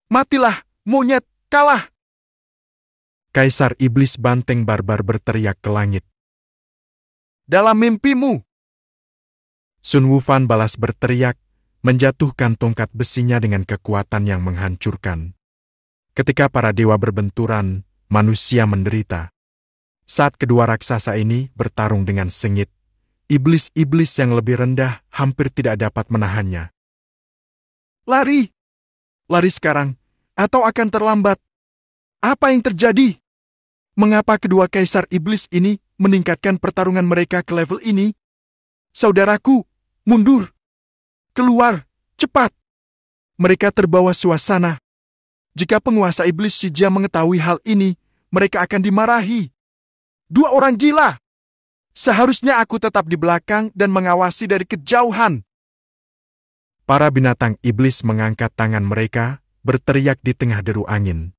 Matilah, monyet, kalah! Kaisar Iblis Banteng Barbar berteriak ke langit. Dalam mimpimu! Sun Wufan balas berteriak, menjatuhkan tongkat besinya dengan kekuatan yang menghancurkan. Ketika para dewa berbenturan, manusia menderita. Saat kedua raksasa ini bertarung dengan sengit, iblis-iblis yang lebih rendah hampir tidak dapat menahannya. Lari! Lari sekarang, atau akan terlambat. Apa yang terjadi? Mengapa kedua kaisar iblis ini meningkatkan pertarungan mereka ke level ini? Saudaraku, mundur! Keluar, cepat! Mereka terbawa suasana. Jika penguasa iblis Shijia mengetahui hal ini, mereka akan dimarahi. Dua orang gila! Seharusnya aku tetap di belakang dan mengawasi dari kejauhan. Para binatang iblis mengangkat tangan mereka, berteriak di tengah deru angin.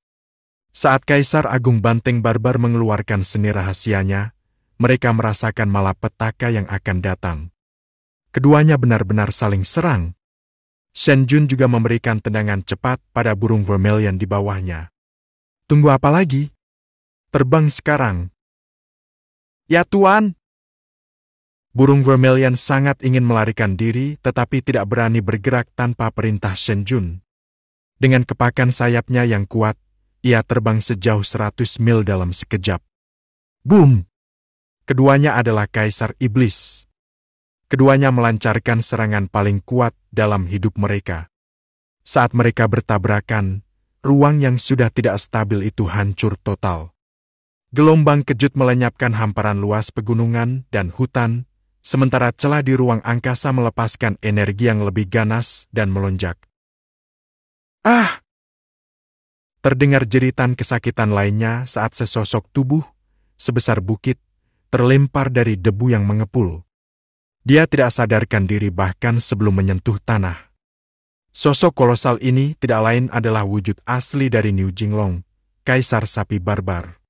Saat Kaisar Agung Banteng Barbar mengeluarkan seni rahasianya, mereka merasakan malapetaka yang akan datang. Keduanya benar-benar saling serang. Shen Jun juga memberikan tendangan cepat pada burung vermilion di bawahnya. Tunggu apa lagi? Terbang sekarang. Ya Tuan! Burung vermilion sangat ingin melarikan diri tetapi tidak berani bergerak tanpa perintah Shen Jun. Dengan kepakan sayapnya yang kuat, ia terbang sejauh 100 mil dalam sekejap. Boom! Keduanya adalah Kaisar Iblis. Keduanya melancarkan serangan paling kuat dalam hidup mereka. Saat mereka bertabrakan, ruang yang sudah tidak stabil itu hancur total. Gelombang kejut melenyapkan hamparan luas pegunungan dan hutan, sementara celah di ruang angkasa melepaskan energi yang lebih ganas dan melonjak. Ah! Terdengar jeritan kesakitan lainnya saat sesosok tubuh, sebesar bukit, terlempar dari debu yang mengepul. Dia tidak sadarkan diri bahkan sebelum menyentuh tanah. Sosok kolosal ini tidak lain adalah wujud asli dari Niu Jinglong, Kaisar Sapi Barbar.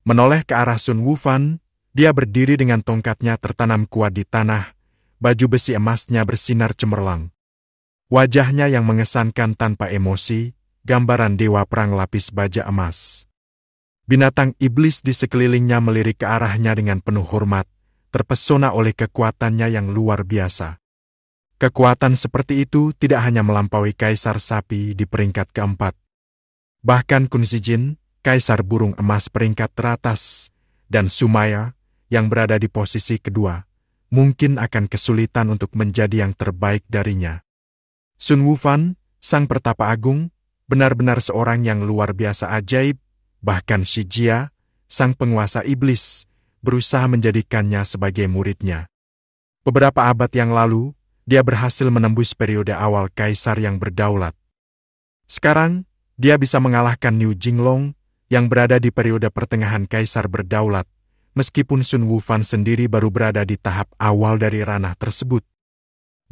Menoleh ke arah Sun Wufan, dia berdiri dengan tongkatnya tertanam kuat di tanah, baju besi emasnya bersinar cemerlang. Wajahnya yang mengesankan tanpa emosi, gambaran dewa perang lapis baja emas. Binatang iblis di sekelilingnya melirik ke arahnya dengan penuh hormat, terpesona oleh kekuatannya yang luar biasa. Kekuatan seperti itu tidak hanya melampaui Kaisar Sapi di peringkat keempat. Bahkan Kun Zijin, Kaisar Burung Emas peringkat teratas, dan Sumaya, yang berada di posisi kedua, mungkin akan kesulitan untuk menjadi yang terbaik darinya. Sun Wufan, sang pertapa agung, benar-benar seorang yang luar biasa ajaib, bahkan Shijia, sang penguasa iblis, berusaha menjadikannya sebagai muridnya. Beberapa abad yang lalu, dia berhasil menembus periode awal kaisar yang berdaulat. Sekarang, dia bisa mengalahkan Niu Jinglong yang berada di periode pertengahan kaisar berdaulat, meskipun Sun Wufan sendiri baru berada di tahap awal dari ranah tersebut.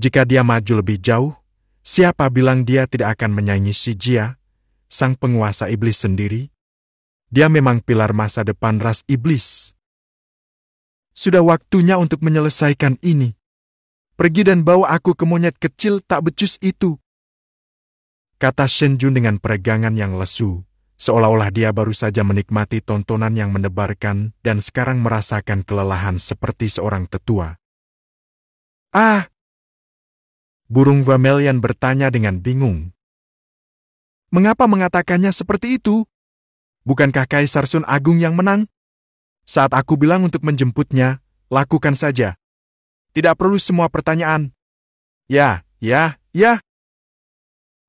Jika dia maju lebih jauh, siapa bilang dia tidak akan menyaingi Shijia, sang penguasa iblis sendiri? Dia memang pilar masa depan ras iblis. Sudah waktunya untuk menyelesaikan ini. Pergi dan bawa aku ke monyet kecil tak becus itu. Kata Shen Jun dengan peregangan yang lesu, seolah-olah dia baru saja menikmati tontonan yang mendebarkan dan sekarang merasakan kelelahan seperti seorang tetua. Ah! Burung vermilion bertanya dengan bingung. Mengapa mengatakannya seperti itu? Bukankah Kaisar Sun Agung yang menang? Saat aku bilang untuk menjemputnya, lakukan saja. tidak perlu semua pertanyaan. Ya, ya, ya.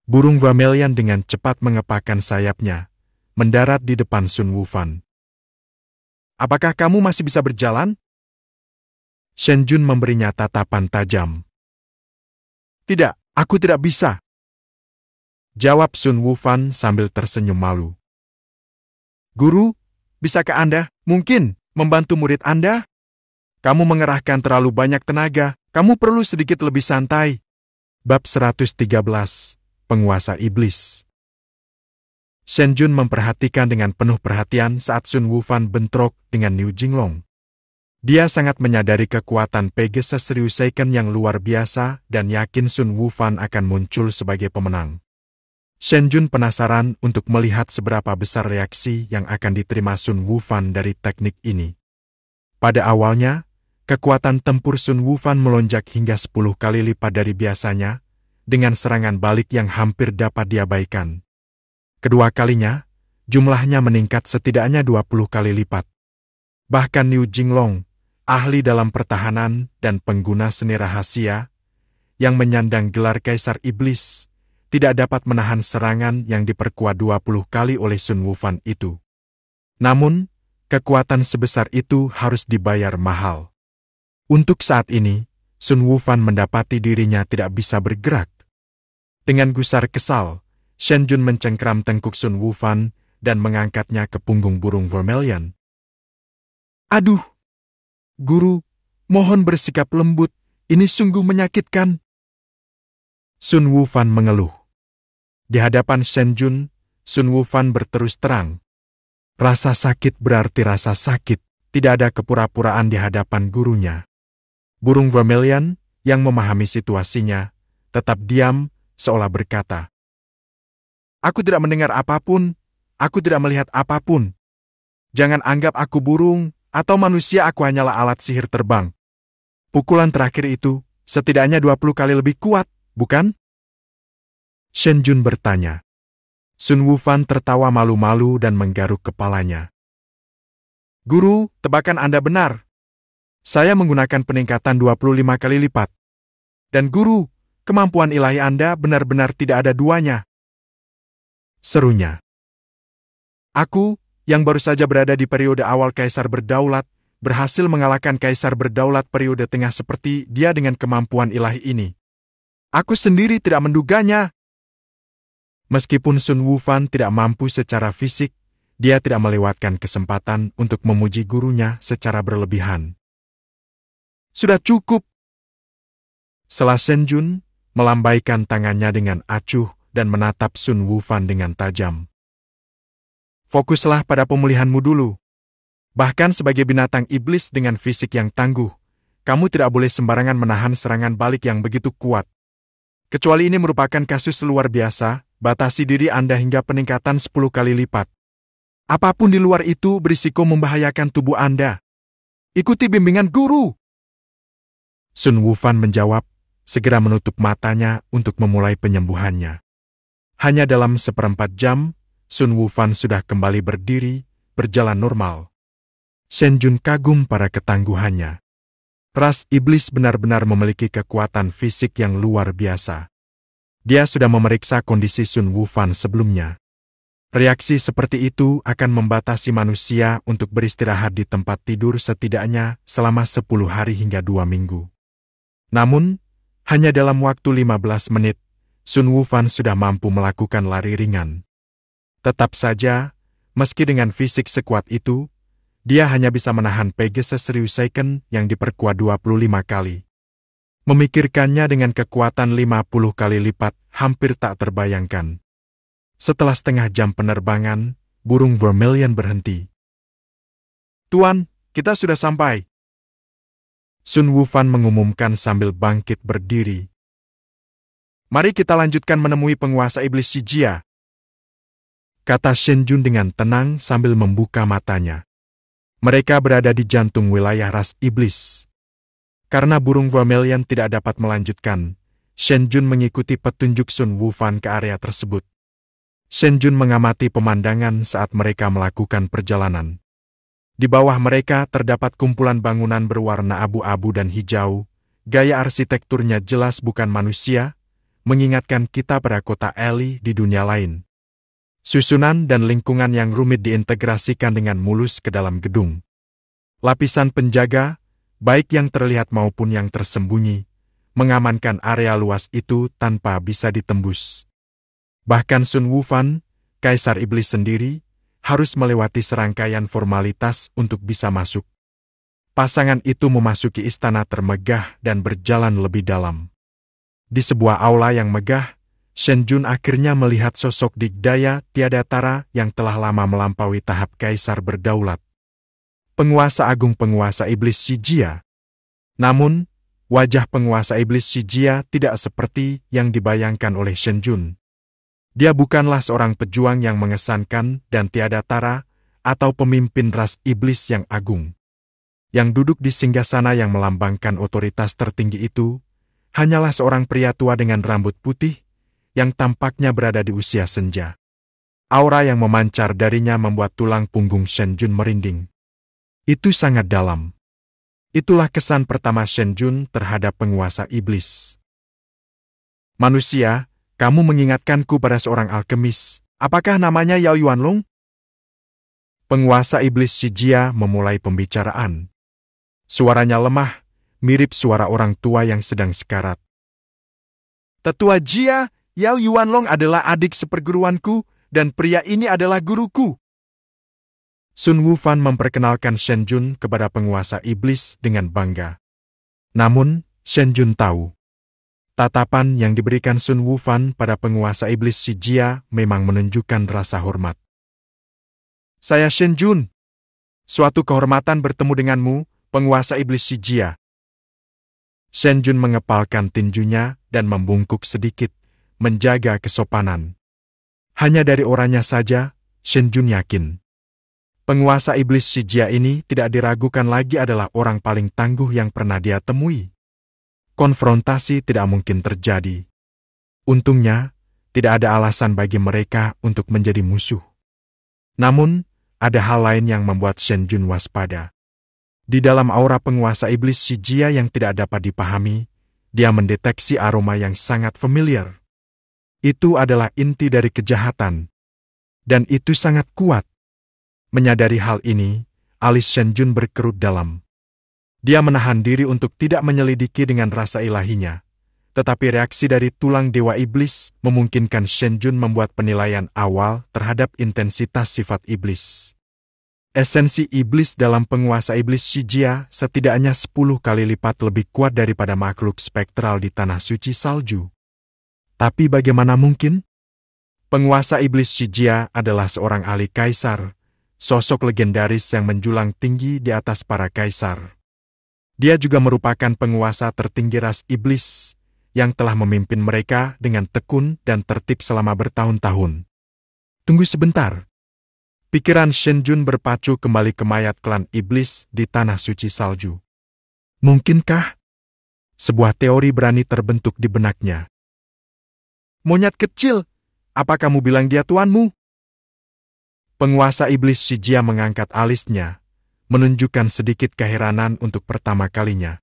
Burung Vermilion dengan cepat mengepakkan sayapnya, mendarat di depan Sun Wufan. Apakah kamu masih bisa berjalan? Shen Jun memberinya tatapan tajam. Tidak, aku tidak bisa. Jawab Sun Wufan sambil tersenyum malu. Guru, bisakah Anda, mungkin, membantu murid Anda? Kamu mengerahkan terlalu banyak tenaga, kamu perlu sedikit lebih santai. Bab 113, Penguasa Iblis. Shen Jun memperhatikan dengan penuh perhatian saat Sun Wufan bentrok dengan Niu Jinglong. Dia sangat menyadari kekuatan Pegasus Ryuseiken yang luar biasa dan yakin Sun Wufan akan muncul sebagai pemenang. Shen Jun penasaran untuk melihat seberapa besar reaksi yang akan diterima Sun Wufan dari teknik ini. Pada awalnya, kekuatan tempur Sun Wufan melonjak hingga 10 kali lipat dari biasanya, dengan serangan balik yang hampir dapat diabaikan. Kedua kalinya, jumlahnya meningkat setidaknya 20 kali lipat. Bahkan Niu Jinglong, ahli dalam pertahanan dan pengguna seni rahasia, yang menyandang gelar Kaisar Iblis, tidak dapat menahan serangan yang diperkuat 20 kali oleh Sun Wufan itu. Namun, kekuatan sebesar itu harus dibayar mahal. Untuk saat ini, Sun Wufan mendapati dirinya tidak bisa bergerak. Dengan gusar kesal, Shen Jun mencengkram tengkuk Sun Wufan dan mengangkatnya ke punggung burung Vermilion. Aduh! Guru, mohon bersikap lembut, ini sungguh menyakitkan. Sun Wufan mengeluh. Di hadapan Shen Jun, Sun Wufan berterus terang. Rasa sakit berarti rasa sakit, tidak ada kepura-puraan di hadapan gurunya. Burung Vermilion, yang memahami situasinya, tetap diam, seolah berkata, Aku tidak mendengar apapun, aku tidak melihat apapun. Jangan anggap aku burung, atau manusia aku hanyalah alat sihir terbang. Pukulan terakhir itu, setidaknya 20 kali lebih kuat, bukan? Shen Jun bertanya. Sun Wufan tertawa malu-malu dan menggaruk kepalanya. Guru, tebakan Anda benar. Saya menggunakan peningkatan 25 kali lipat. Dan guru, kemampuan ilahi Anda benar-benar tidak ada duanya. Serunya. Aku, yang baru saja berada di periode awal Kaisar Berdaulat, berhasil mengalahkan Kaisar Berdaulat periode tengah seperti dia dengan kemampuan ilahi ini. Aku sendiri tidak menduganya. Meskipun Sun Wufan tidak mampu secara fisik, dia tidak melewatkan kesempatan untuk memuji gurunya secara berlebihan. Sudah cukup. Setelah Shen Jun melambaikan tangannya dengan acuh dan menatap Sun Wufan dengan tajam. Fokuslah pada pemulihanmu dulu. Bahkan sebagai binatang iblis dengan fisik yang tangguh, kamu tidak boleh sembarangan menahan serangan balik yang begitu kuat. Kecuali ini merupakan kasus luar biasa, batasi diri Anda hingga peningkatan 10 kali lipat. Apapun di luar itu berisiko membahayakan tubuh Anda. Ikuti bimbingan guru. Sun Wufan menjawab, segera menutup matanya untuk memulai penyembuhannya. Hanya dalam 1/4 jam, Sun Wufan sudah kembali berdiri, berjalan normal. Shen Jun kagum pada ketangguhannya. Ras iblis benar-benar memiliki kekuatan fisik yang luar biasa. Dia sudah memeriksa kondisi Sun Wufan sebelumnya. Reaksi seperti itu akan membatasi manusia untuk beristirahat di tempat tidur setidaknya selama 10 hari hingga 2 minggu. Namun, hanya dalam waktu 15 menit, Sun Wufan sudah mampu melakukan lari ringan. Tetap saja, meski dengan fisik sekuat itu, dia hanya bisa menahan Pegasus Ryuseiken yang diperkuat 25 kali. Memikirkannya dengan kekuatan 50 kali lipat hampir tak terbayangkan. Setelah setengah jam penerbangan, burung Vermilion berhenti. Tuan, kita sudah sampai. Sun Wufan mengumumkan sambil bangkit berdiri. Mari kita lanjutkan menemui penguasa iblis Shijia. Kata Shen Jun dengan tenang sambil membuka matanya. Mereka berada di jantung wilayah ras iblis. Karena burung Vermilion tidak dapat melanjutkan, Shen Jun mengikuti petunjuk Sun Wufan ke area tersebut. Shen Jun mengamati pemandangan saat mereka melakukan perjalanan. Di bawah mereka terdapat kumpulan bangunan berwarna abu-abu dan hijau, gaya arsitekturnya jelas bukan manusia, mengingatkan kita pada kota Eli di dunia lain. Susunan dan lingkungan yang rumit diintegrasikan dengan mulus ke dalam gedung. Lapisan penjaga, baik yang terlihat maupun yang tersembunyi, mengamankan area luas itu tanpa bisa ditembus. Bahkan Sun Wufan, Kaisar Iblis sendiri, harus melewati serangkaian formalitas untuk bisa masuk. Pasangan itu memasuki istana termegah dan berjalan lebih dalam. Di sebuah aula yang megah, Shen Jun akhirnya melihat sosok digdaya tiada tara yang telah lama melampaui tahap kaisar berdaulat. Penguasa agung penguasa iblis Shijia. Namun, wajah penguasa iblis Shijia tidak seperti yang dibayangkan oleh Shen Jun. Dia bukanlah seorang pejuang yang mengesankan dan tiada tara, atau pemimpin ras iblis yang agung. Yang duduk di singgasana yang melambangkan otoritas tertinggi itu, hanyalah seorang pria tua dengan rambut putih, yang tampaknya berada di usia senja. Aura yang memancar darinya membuat tulang punggung Shen Jun merinding. Itu sangat dalam. Itulah kesan pertama Shen Jun terhadap penguasa iblis. Manusia, kamu mengingatkanku pada seorang alkemis. Apakah namanya Yao Yuanlong? Penguasa iblis Shijia memulai pembicaraan. Suaranya lemah, mirip suara orang tua yang sedang sekarat. Tetua Jia, Yao Yuanlong adalah adik seperguruanku, dan pria ini adalah guruku. Sun Wufan memperkenalkan Shen Jun kepada penguasa iblis dengan bangga. Namun, Shen Jun tahu. Tatapan yang diberikan Sun Wufan pada penguasa iblis Shijia memang menunjukkan rasa hormat. Saya Shen Jun. Suatu kehormatan bertemu denganmu, penguasa iblis Shijia. Shen Jun mengepalkan tinjunya dan membungkuk sedikit, menjaga kesopanan. Hanya dari orangnya saja, Shen Jun yakin. Penguasa iblis Shijia ini tidak diragukan lagi adalah orang paling tangguh yang pernah dia temui. Konfrontasi tidak mungkin terjadi. Untungnya, tidak ada alasan bagi mereka untuk menjadi musuh. Namun, ada hal lain yang membuat Shen Jun waspada. Di dalam aura penguasa iblis Shijia yang tidak dapat dipahami, dia mendeteksi aroma yang sangat familiar. Itu adalah inti dari kejahatan. Dan itu sangat kuat. Menyadari hal ini, alis Shen Jun berkerut dalam. Dia menahan diri untuk tidak menyelidiki dengan rasa ilahinya. Tetapi reaksi dari tulang dewa iblis memungkinkan Shen Jun membuat penilaian awal terhadap intensitas sifat iblis. Esensi iblis dalam penguasa iblis Shijia setidaknya 10 kali lipat lebih kuat daripada makhluk spektral di tanah suci salju. Tapi bagaimana mungkin? Penguasa iblis Shijia adalah seorang ahli kaisar, sosok legendaris yang menjulang tinggi di atas para kaisar. Dia juga merupakan penguasa tertinggi ras iblis, yang telah memimpin mereka dengan tekun dan tertib selama bertahun-tahun. Tunggu sebentar. Pikiran Shen Jun berpacu kembali ke mayat klan iblis di tanah suci salju. Mungkinkah? Sebuah teori berani terbentuk di benaknya. Monyet kecil, apa kamu bilang dia tuanmu? Penguasa iblis Shijia mengangkat alisnya, menunjukkan sedikit keheranan untuk pertama kalinya.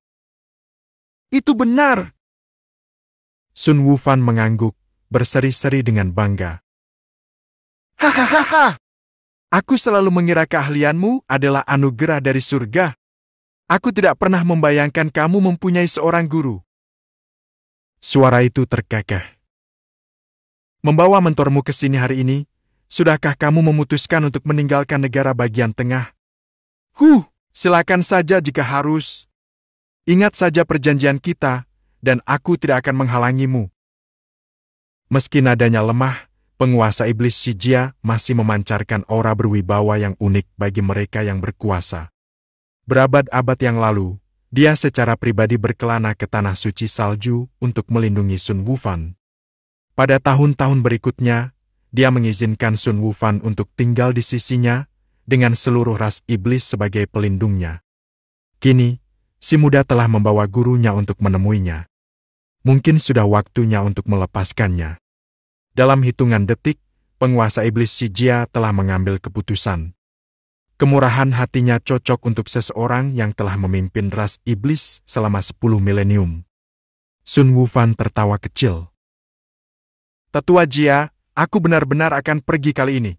Itu benar! Sun Wufan mengangguk, berseri-seri dengan bangga. Hahaha! Aku selalu mengira keahlianmu adalah anugerah dari surga. Aku tidak pernah membayangkan kamu mempunyai seorang guru. Suara itu terkekeh. Membawa mentormu ke sini hari ini, sudahkah kamu memutuskan untuk meninggalkan negara bagian tengah? Silakan saja jika harus. Ingat saja perjanjian kita, dan aku tidak akan menghalangimu. Meski nadanya lemah, penguasa iblis Shijia masih memancarkan aura berwibawa yang unik bagi mereka yang berkuasa. Berabad-abad yang lalu, dia secara pribadi berkelana ke tanah suci salju untuk melindungi Sun Wufan. Pada tahun-tahun berikutnya, dia mengizinkan Sun Wufan untuk tinggal di sisinya dengan seluruh ras iblis sebagai pelindungnya. Kini, si muda telah membawa gurunya untuk menemuinya. Mungkin sudah waktunya untuk melepaskannya. Dalam hitungan detik, penguasa iblis Shijia telah mengambil keputusan. Kemurahan hatinya cocok untuk seseorang yang telah memimpin ras iblis selama 10 milenium. Sun Wufan tertawa kecil. Tetua Jia, aku benar-benar akan pergi kali ini.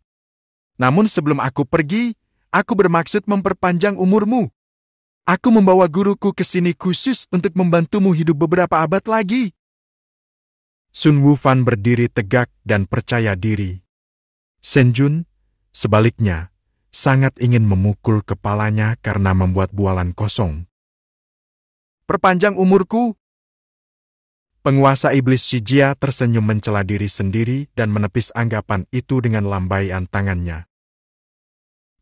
Namun sebelum aku pergi, aku bermaksud memperpanjang umurmu. Aku membawa guruku ke sini khusus untuk membantumu hidup beberapa abad lagi. Sun Wufan berdiri tegak dan percaya diri. Shen Jun, sebaliknya, sangat ingin memukul kepalanya karena membuat bualan kosong. Perpanjang umurku? Penguasa iblis Shijia tersenyum mencela diri sendiri dan menepis anggapan itu dengan lambaian tangannya.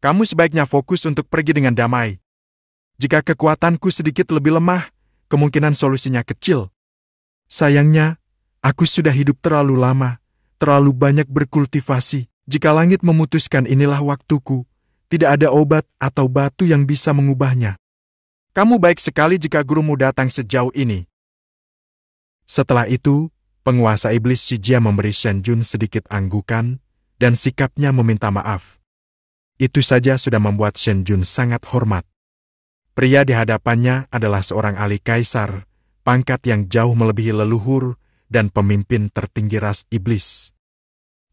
Kamu sebaiknya fokus untuk pergi dengan damai. Jika kekuatanku sedikit lebih lemah, kemungkinan solusinya kecil. Sayangnya, aku sudah hidup terlalu lama, terlalu banyak berkultivasi. Jika langit memutuskan inilah waktuku, tidak ada obat atau batu yang bisa mengubahnya. Kamu baik sekali jika gurumu datang sejauh ini. Setelah itu, penguasa iblis Shijia memberi Shen Jun sedikit anggukan, dan sikapnya meminta maaf. Itu saja sudah membuat Shen Jun sangat hormat. Pria di hadapannya adalah seorang ahli kaisar, pangkat yang jauh melebihi leluhur, dan pemimpin tertinggi ras iblis.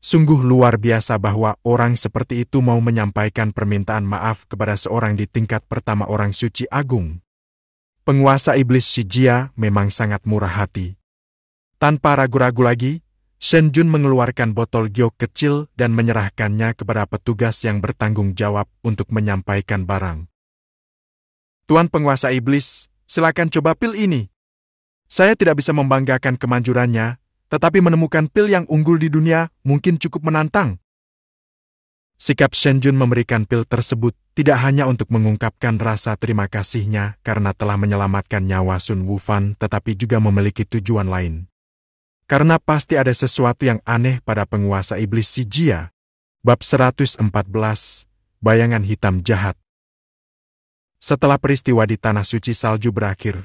Sungguh luar biasa bahwa orang seperti itu mau menyampaikan permintaan maaf kepada seorang di tingkat pertama orang suci agung. Penguasa iblis Shijia memang sangat murah hati. Tanpa ragu-ragu lagi, Shen Jun mengeluarkan botol giok kecil dan menyerahkannya kepada petugas yang bertanggung jawab untuk menyampaikan barang. Tuan penguasa iblis, silakan coba pil ini. Saya tidak bisa membanggakan kemanjurannya, tetapi menemukan pil yang unggul di dunia mungkin cukup menantang. Sikap Shen Jun memberikan pil tersebut tidak hanya untuk mengungkapkan rasa terima kasihnya karena telah menyelamatkan nyawa Sun Wufan, tetapi juga memiliki tujuan lain. Karena pasti ada sesuatu yang aneh pada penguasa iblis Shijia. Bab 114, Bayangan Hitam Jahat. Setelah peristiwa di Tanah Suci Salju berakhir,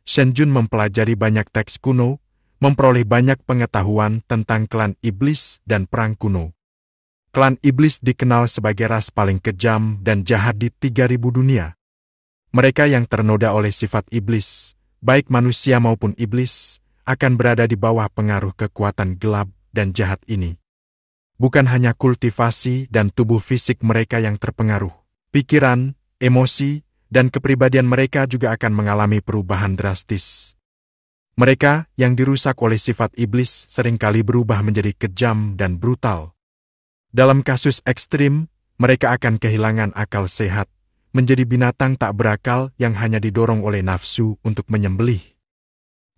Shen Jun mempelajari banyak teks kuno, memperoleh banyak pengetahuan tentang klan iblis dan perang kuno. Klan iblis dikenal sebagai ras paling kejam dan jahat di 3000 dunia. Mereka yang ternoda oleh sifat iblis, baik manusia maupun iblis, akan berada di bawah pengaruh kekuatan gelap dan jahat ini. Bukan hanya kultivasi dan tubuh fisik mereka yang terpengaruh, pikiran, emosi, dan kepribadian mereka juga akan mengalami perubahan drastis. Mereka yang dirusak oleh sifat iblis seringkali berubah menjadi kejam dan brutal. Dalam kasus ekstrim, mereka akan kehilangan akal sehat, menjadi binatang tak berakal yang hanya didorong oleh nafsu untuk menyembelih.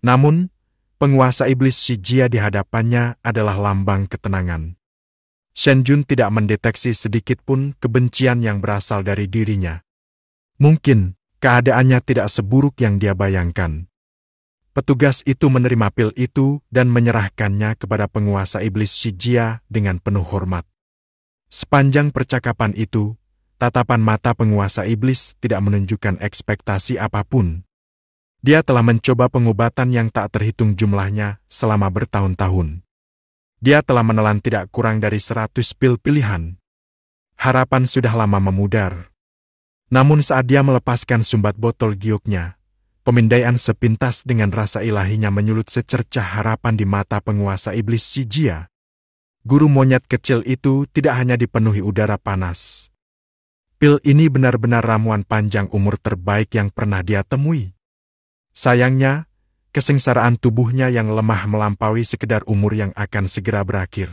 Namun, penguasa iblis Shijia di hadapannya adalah lambang ketenangan. Shen Jun tidak mendeteksi sedikit pun kebencian yang berasal dari dirinya. Mungkin, keadaannya tidak seburuk yang dia bayangkan. Petugas itu menerima pil itu dan menyerahkannya kepada penguasa iblis Shijia dengan penuh hormat. Sepanjang percakapan itu, tatapan mata penguasa iblis tidak menunjukkan ekspektasi apapun. Dia telah mencoba pengobatan yang tak terhitung jumlahnya selama bertahun-tahun. Dia telah menelan tidak kurang dari 100 pil pilihan. Harapan sudah lama memudar. Namun saat dia melepaskan sumbat botol gioknya, pemindaian sepintas dengan rasa ilahinya menyulut secercah harapan di mata penguasa iblis Shijia. Guru monyet kecil itu tidak hanya dipenuhi udara panas. Pil ini benar-benar ramuan panjang umur terbaik yang pernah dia temui. Sayangnya, kesengsaraan tubuhnya yang lemah melampaui sekedar umur yang akan segera berakhir.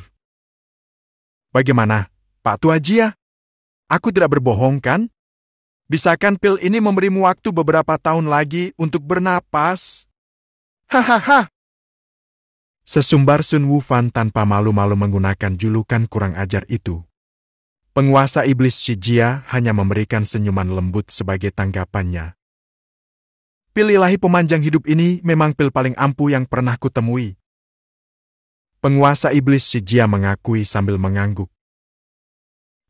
Bagaimana, Pak Tua Jia? Aku tidak berbohong, kan? Bisakah pil ini memberimu waktu beberapa tahun lagi untuk bernapas? Hahaha. Sesumbar Sun Wufan tanpa malu-malu menggunakan julukan kurang ajar itu. Penguasa iblis Shijia hanya memberikan senyuman lembut sebagai tanggapannya. Pil ilahi pemanjang hidup ini memang pil paling ampuh yang pernah kutemui. Penguasa iblis Shijia mengakui sambil mengangguk.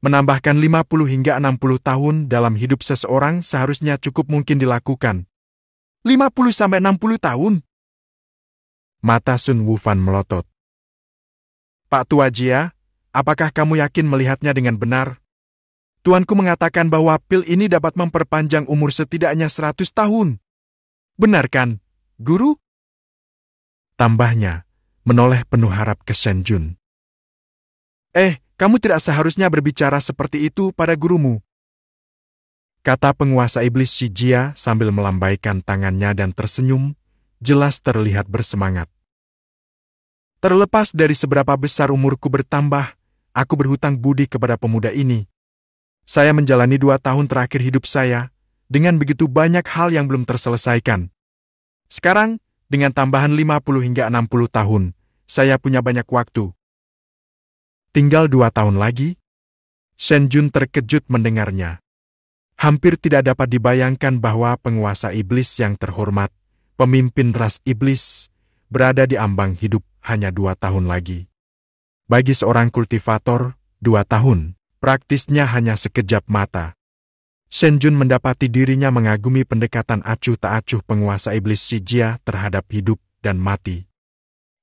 Menambahkan 50 hingga 60 tahun dalam hidup seseorang seharusnya cukup mungkin dilakukan. 50 sampai 60 tahun? Mata Sun Wufan melotot. Pak Tua Jia, apakah kamu yakin melihatnya dengan benar? Tuanku mengatakan bahwa pil ini dapat memperpanjang umur setidaknya 100 tahun. Benar kan, Guru? Tambahnya, menoleh penuh harap ke Shen Jun. Kamu tidak seharusnya berbicara seperti itu pada gurumu, kata penguasa iblis si Jia sambil melambaikan tangannya dan tersenyum, jelas terlihat bersemangat. Terlepas dari seberapa besar umurku bertambah, aku berhutang budi kepada pemuda ini. Saya menjalani 2 tahun terakhir hidup saya, dengan begitu banyak hal yang belum terselesaikan. Sekarang, dengan tambahan 50 hingga 60 tahun, saya punya banyak waktu. Tinggal 2 tahun lagi? Shen Jun terkejut mendengarnya. Hampir tidak dapat dibayangkan bahwa penguasa iblis yang terhormat, pemimpin ras iblis, berada di ambang hidup hanya 2 tahun lagi. Bagi seorang kultivator, 2 tahun, praktisnya hanya sekejap mata. Shen Jun mendapati dirinya mengagumi pendekatan acuh tak acuh penguasa iblis si Jia terhadap hidup dan mati.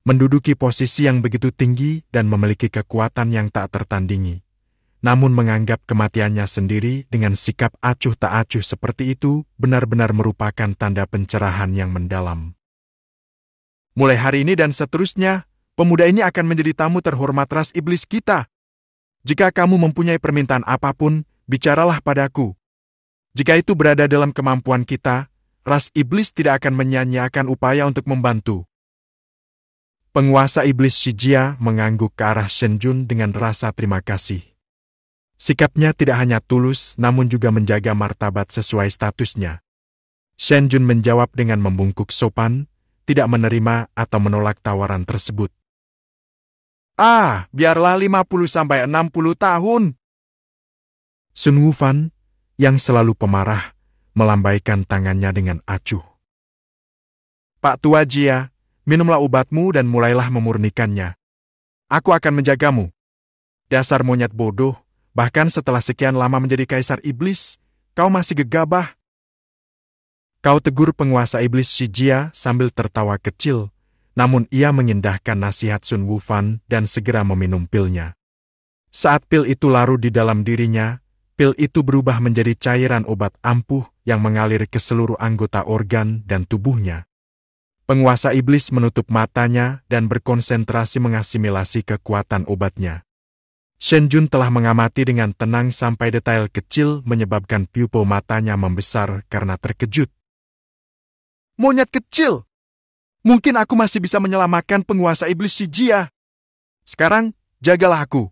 Menduduki posisi yang begitu tinggi dan memiliki kekuatan yang tak tertandingi. Namun menganggap kematiannya sendiri dengan sikap acuh tak acuh seperti itu benar-benar merupakan tanda pencerahan yang mendalam. Mulai hari ini dan seterusnya, pemuda ini akan menjadi tamu terhormat ras iblis kita. Jika kamu mempunyai permintaan apapun, bicaralah padaku. Jika itu berada dalam kemampuan kita, ras iblis tidak akan menyia-nyiakan upaya untuk membantu. Penguasa iblis si Jia mengangguk ke arah Shen Jun dengan rasa terima kasih. Sikapnya tidak hanya tulus, namun juga menjaga martabat sesuai statusnya. Shen Jun menjawab dengan membungkuk sopan, tidak menerima atau menolak tawaran tersebut. Biarlah 50-60 tahun. Sun Wufan, yang selalu pemarah, melambaikan tangannya dengan acuh. Pak Tua Jia, minumlah obatmu dan mulailah memurnikannya. Aku akan menjagamu. Dasar monyet bodoh, bahkan setelah sekian lama menjadi kaisar iblis, kau masih gegabah. Kau tegur penguasa iblis si Jia sambil tertawa kecil, namun ia mengindahkan nasihat Sun Wufan dan segera meminum pilnya. Saat pil itu larut di dalam dirinya, pil itu berubah menjadi cairan obat ampuh yang mengalir ke seluruh anggota organ dan tubuhnya. Penguasa iblis menutup matanya dan berkonsentrasi mengasimilasi kekuatan obatnya. Shen Jun telah mengamati dengan tenang sampai detail kecil menyebabkan pupil matanya membesar karena terkejut. Monyet kecil! Mungkin aku masih bisa menyelamatkan penguasa iblis si Jia. Sekarang, jagalah aku.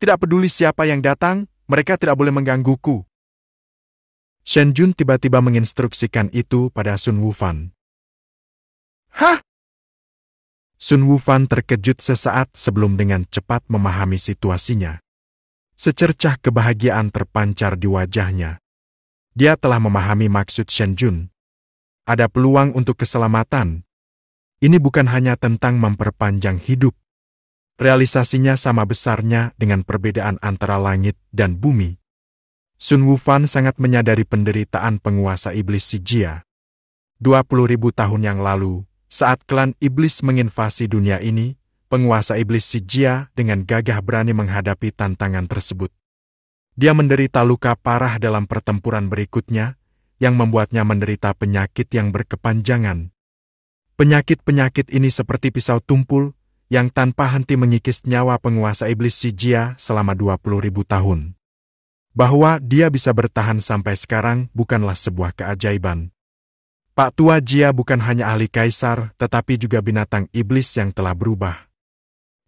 Tidak peduli siapa yang datang, mereka tidak boleh menggangguku. Shen Jun tiba-tiba menginstruksikan itu pada Sun Wufan. Hah? Sun Wufan terkejut sesaat sebelum dengan cepat memahami situasinya. Secercah kebahagiaan terpancar di wajahnya. Dia telah memahami maksud Shen Jun. Ada peluang untuk keselamatan. Ini bukan hanya tentang memperpanjang hidup. Realisasinya sama besarnya dengan perbedaan antara langit dan bumi. Sun Wufan sangat menyadari penderitaan penguasa iblis si Jia. 20.000 tahun yang lalu, saat klan iblis menginvasi dunia ini, penguasa iblis si Jia dengan gagah berani menghadapi tantangan tersebut. Dia menderita luka parah dalam pertempuran berikutnya, yang membuatnya menderita penyakit yang berkepanjangan. Penyakit-penyakit ini seperti pisau tumpul, yang tanpa henti mengikis nyawa penguasa iblis si Jia selama 20.000 tahun. Bahwa dia bisa bertahan sampai sekarang bukanlah sebuah keajaiban. Pak Tua Jia bukan hanya ahli kaisar, tetapi juga binatang iblis yang telah berubah.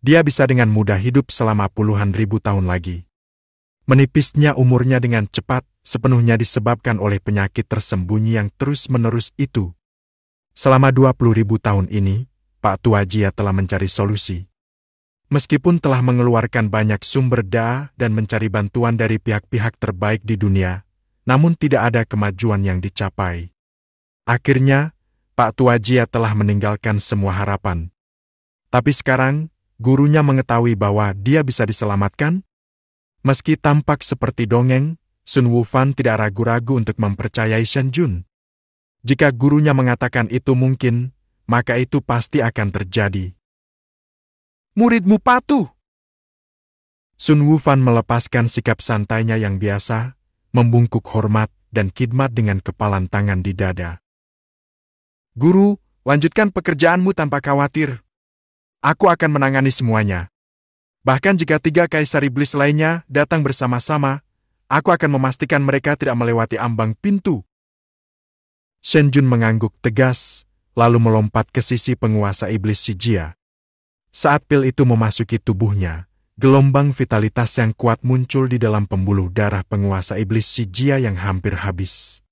Dia bisa dengan mudah hidup selama puluhan ribu tahun lagi. Menipisnya umurnya dengan cepat, sepenuhnya disebabkan oleh penyakit tersembunyi yang terus-menerus itu. Selama 20.000 tahun ini, Pak Tua Jia telah mencari solusi. Meskipun telah mengeluarkan banyak sumber daya dan mencari bantuan dari pihak-pihak terbaik di dunia, namun tidak ada kemajuan yang dicapai. Akhirnya, Pak Tua Jia telah meninggalkan semua harapan. Tapi sekarang, gurunya mengetahui bahwa dia bisa diselamatkan. Meski tampak seperti dongeng, Sun Wufan tidak ragu-ragu untuk mempercayai Shen Jun. Jika gurunya mengatakan itu mungkin, maka itu pasti akan terjadi. Muridmu patuh. Sun Wufan melepaskan sikap santainya yang biasa, membungkuk hormat dan khidmat dengan kepalan tangan di dada. Guru, lanjutkan pekerjaanmu tanpa khawatir. Aku akan menangani semuanya. Bahkan jika 3 kaisar iblis lainnya datang bersama-sama, aku akan memastikan mereka tidak melewati ambang pintu. Shen Jun mengangguk tegas, lalu melompat ke sisi penguasa iblis si Jia. Saat pil itu memasuki tubuhnya, gelombang vitalitas yang kuat muncul di dalam pembuluh darah penguasa iblis si Jia yang hampir habis.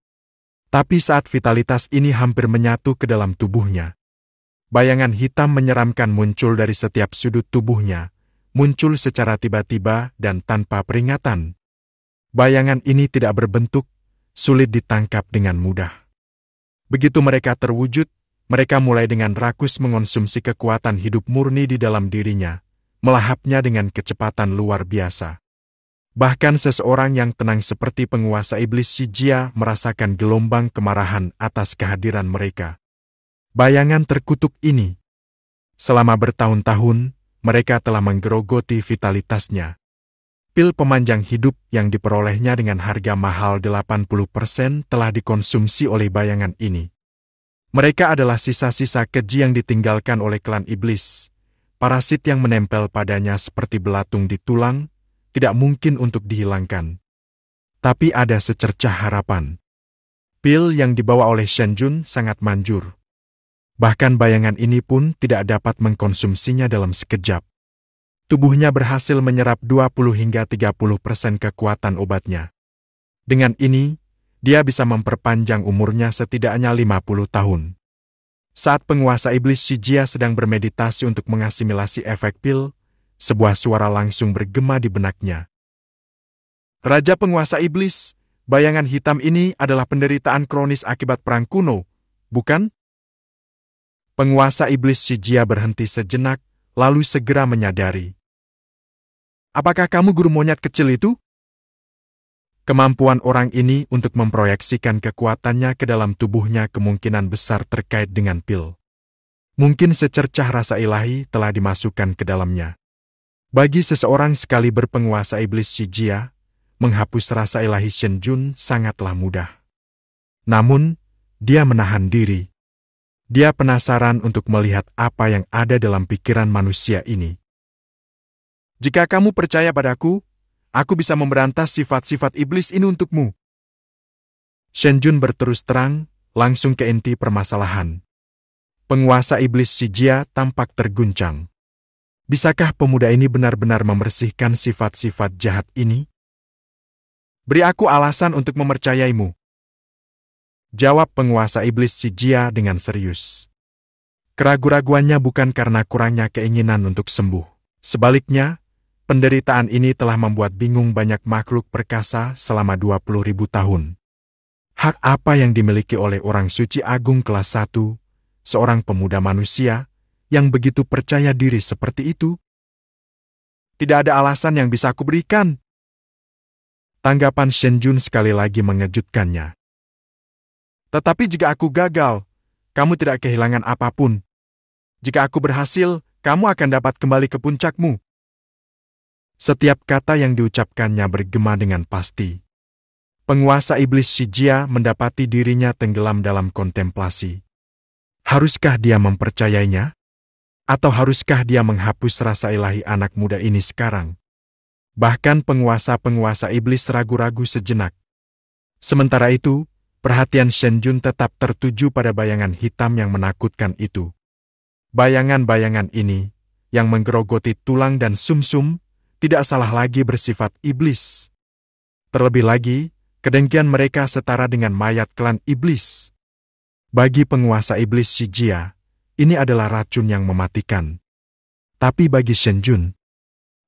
Tapi saat vitalitas ini hampir menyatu ke dalam tubuhnya, bayangan hitam menyeramkan muncul dari setiap sudut tubuhnya, muncul secara tiba-tiba dan tanpa peringatan. Bayangan ini tidak berbentuk, sulit ditangkap dengan mudah. Begitu mereka terwujud, mereka mulai dengan rakus mengonsumsi kekuatan hidup murni di dalam dirinya, melahapnya dengan kecepatan luar biasa. Bahkan seseorang yang tenang seperti penguasa iblis si Jia merasakan gelombang kemarahan atas kehadiran mereka. Bayangan terkutuk ini. Selama bertahun-tahun, mereka telah menggerogoti vitalitasnya. Pil pemanjang hidup yang diperolehnya dengan harga mahal 80% telah dikonsumsi oleh bayangan ini. Mereka adalah sisa-sisa keji yang ditinggalkan oleh klan iblis. Parasit yang menempel padanya seperti belatung di tulang, tidak mungkin untuk dihilangkan. Tapi ada secercah harapan. Pil yang dibawa oleh Shen Jun sangat manjur. Bahkan bayangan ini pun tidak dapat mengkonsumsinya dalam sekejap. Tubuhnya berhasil menyerap 20 hingga 30% kekuatan obatnya. Dengan ini, dia bisa memperpanjang umurnya setidaknya 50 tahun. Saat penguasa iblis si Jia sedang bermeditasi untuk mengasimilasi efek pil, sebuah suara langsung bergema di benaknya. Raja penguasa iblis, bayangan hitam ini adalah penderitaan kronis akibat perang kuno, bukan? Penguasa iblis si Jia berhenti sejenak, lalu segera menyadari. Apakah kamu guru monyet kecil itu? Kemampuan orang ini untuk memproyeksikan kekuatannya ke dalam tubuhnya kemungkinan besar terkait dengan pil. Mungkin secercah rasa ilahi telah dimasukkan ke dalamnya. Bagi seseorang sekali berpenguasa iblis si Jia, menghapus rasa ilahi Shen Jun sangatlah mudah. Namun, dia menahan diri. Dia penasaran untuk melihat apa yang ada dalam pikiran manusia ini. Jika kamu percaya padaku, aku bisa memberantas sifat-sifat iblis ini untukmu. Shen Jun berterus terang, langsung ke inti permasalahan. Penguasa iblis si Jia tampak terguncang. Bisakah pemuda ini benar-benar membersihkan sifat-sifat jahat ini? Beri aku alasan untuk mempercayaimu. Jawab penguasa iblis si Jia dengan serius. Keraguan-raguannya bukan karena kurangnya keinginan untuk sembuh. Sebaliknya, penderitaan ini telah membuat bingung banyak makhluk perkasa selama 20.000 tahun. Hak apa yang dimiliki oleh orang suci agung kelas 1, seorang pemuda manusia, yang begitu percaya diri seperti itu? Tidak ada alasan yang bisa aku berikan. Tanggapan Shen Jun sekali lagi mengejutkannya. Tetapi jika aku gagal, kamu tidak kehilangan apapun. Jika aku berhasil, kamu akan dapat kembali ke puncakmu. Setiap kata yang diucapkannya bergema dengan pasti. Penguasa iblis si Jia mendapati dirinya tenggelam dalam kontemplasi. Haruskah dia mempercayainya? Atau haruskah dia menghapus rasa ilahi anak muda ini sekarang? Bahkan penguasa-penguasa iblis ragu-ragu sejenak. Sementara itu, perhatian Shen Jun tetap tertuju pada bayangan hitam yang menakutkan itu. Bayangan-bayangan ini, yang menggerogoti tulang dan sumsum, tidak salah lagi bersifat iblis. Terlebih lagi, kedengkian mereka setara dengan mayat klan iblis. Bagi penguasa iblis si Jia, ini adalah racun yang mematikan. Tapi bagi Shen Jun,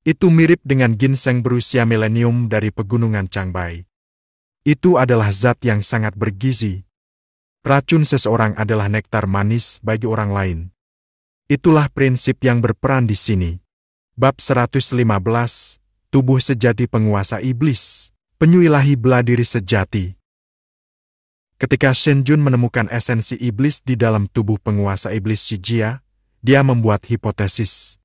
itu mirip dengan ginseng berusia milenium dari pegunungan Changbai. Itu adalah zat yang sangat bergizi. Racun seseorang adalah nektar manis bagi orang lain. Itulah prinsip yang berperan di sini. Bab 115, Tubuh Sejati Penguasa Iblis, Penyu Ilahi Bela Diri Sejati. Ketika Shen Jun menemukan esensi iblis di dalam tubuh penguasa iblis si Jia, dia membuat hipotesis.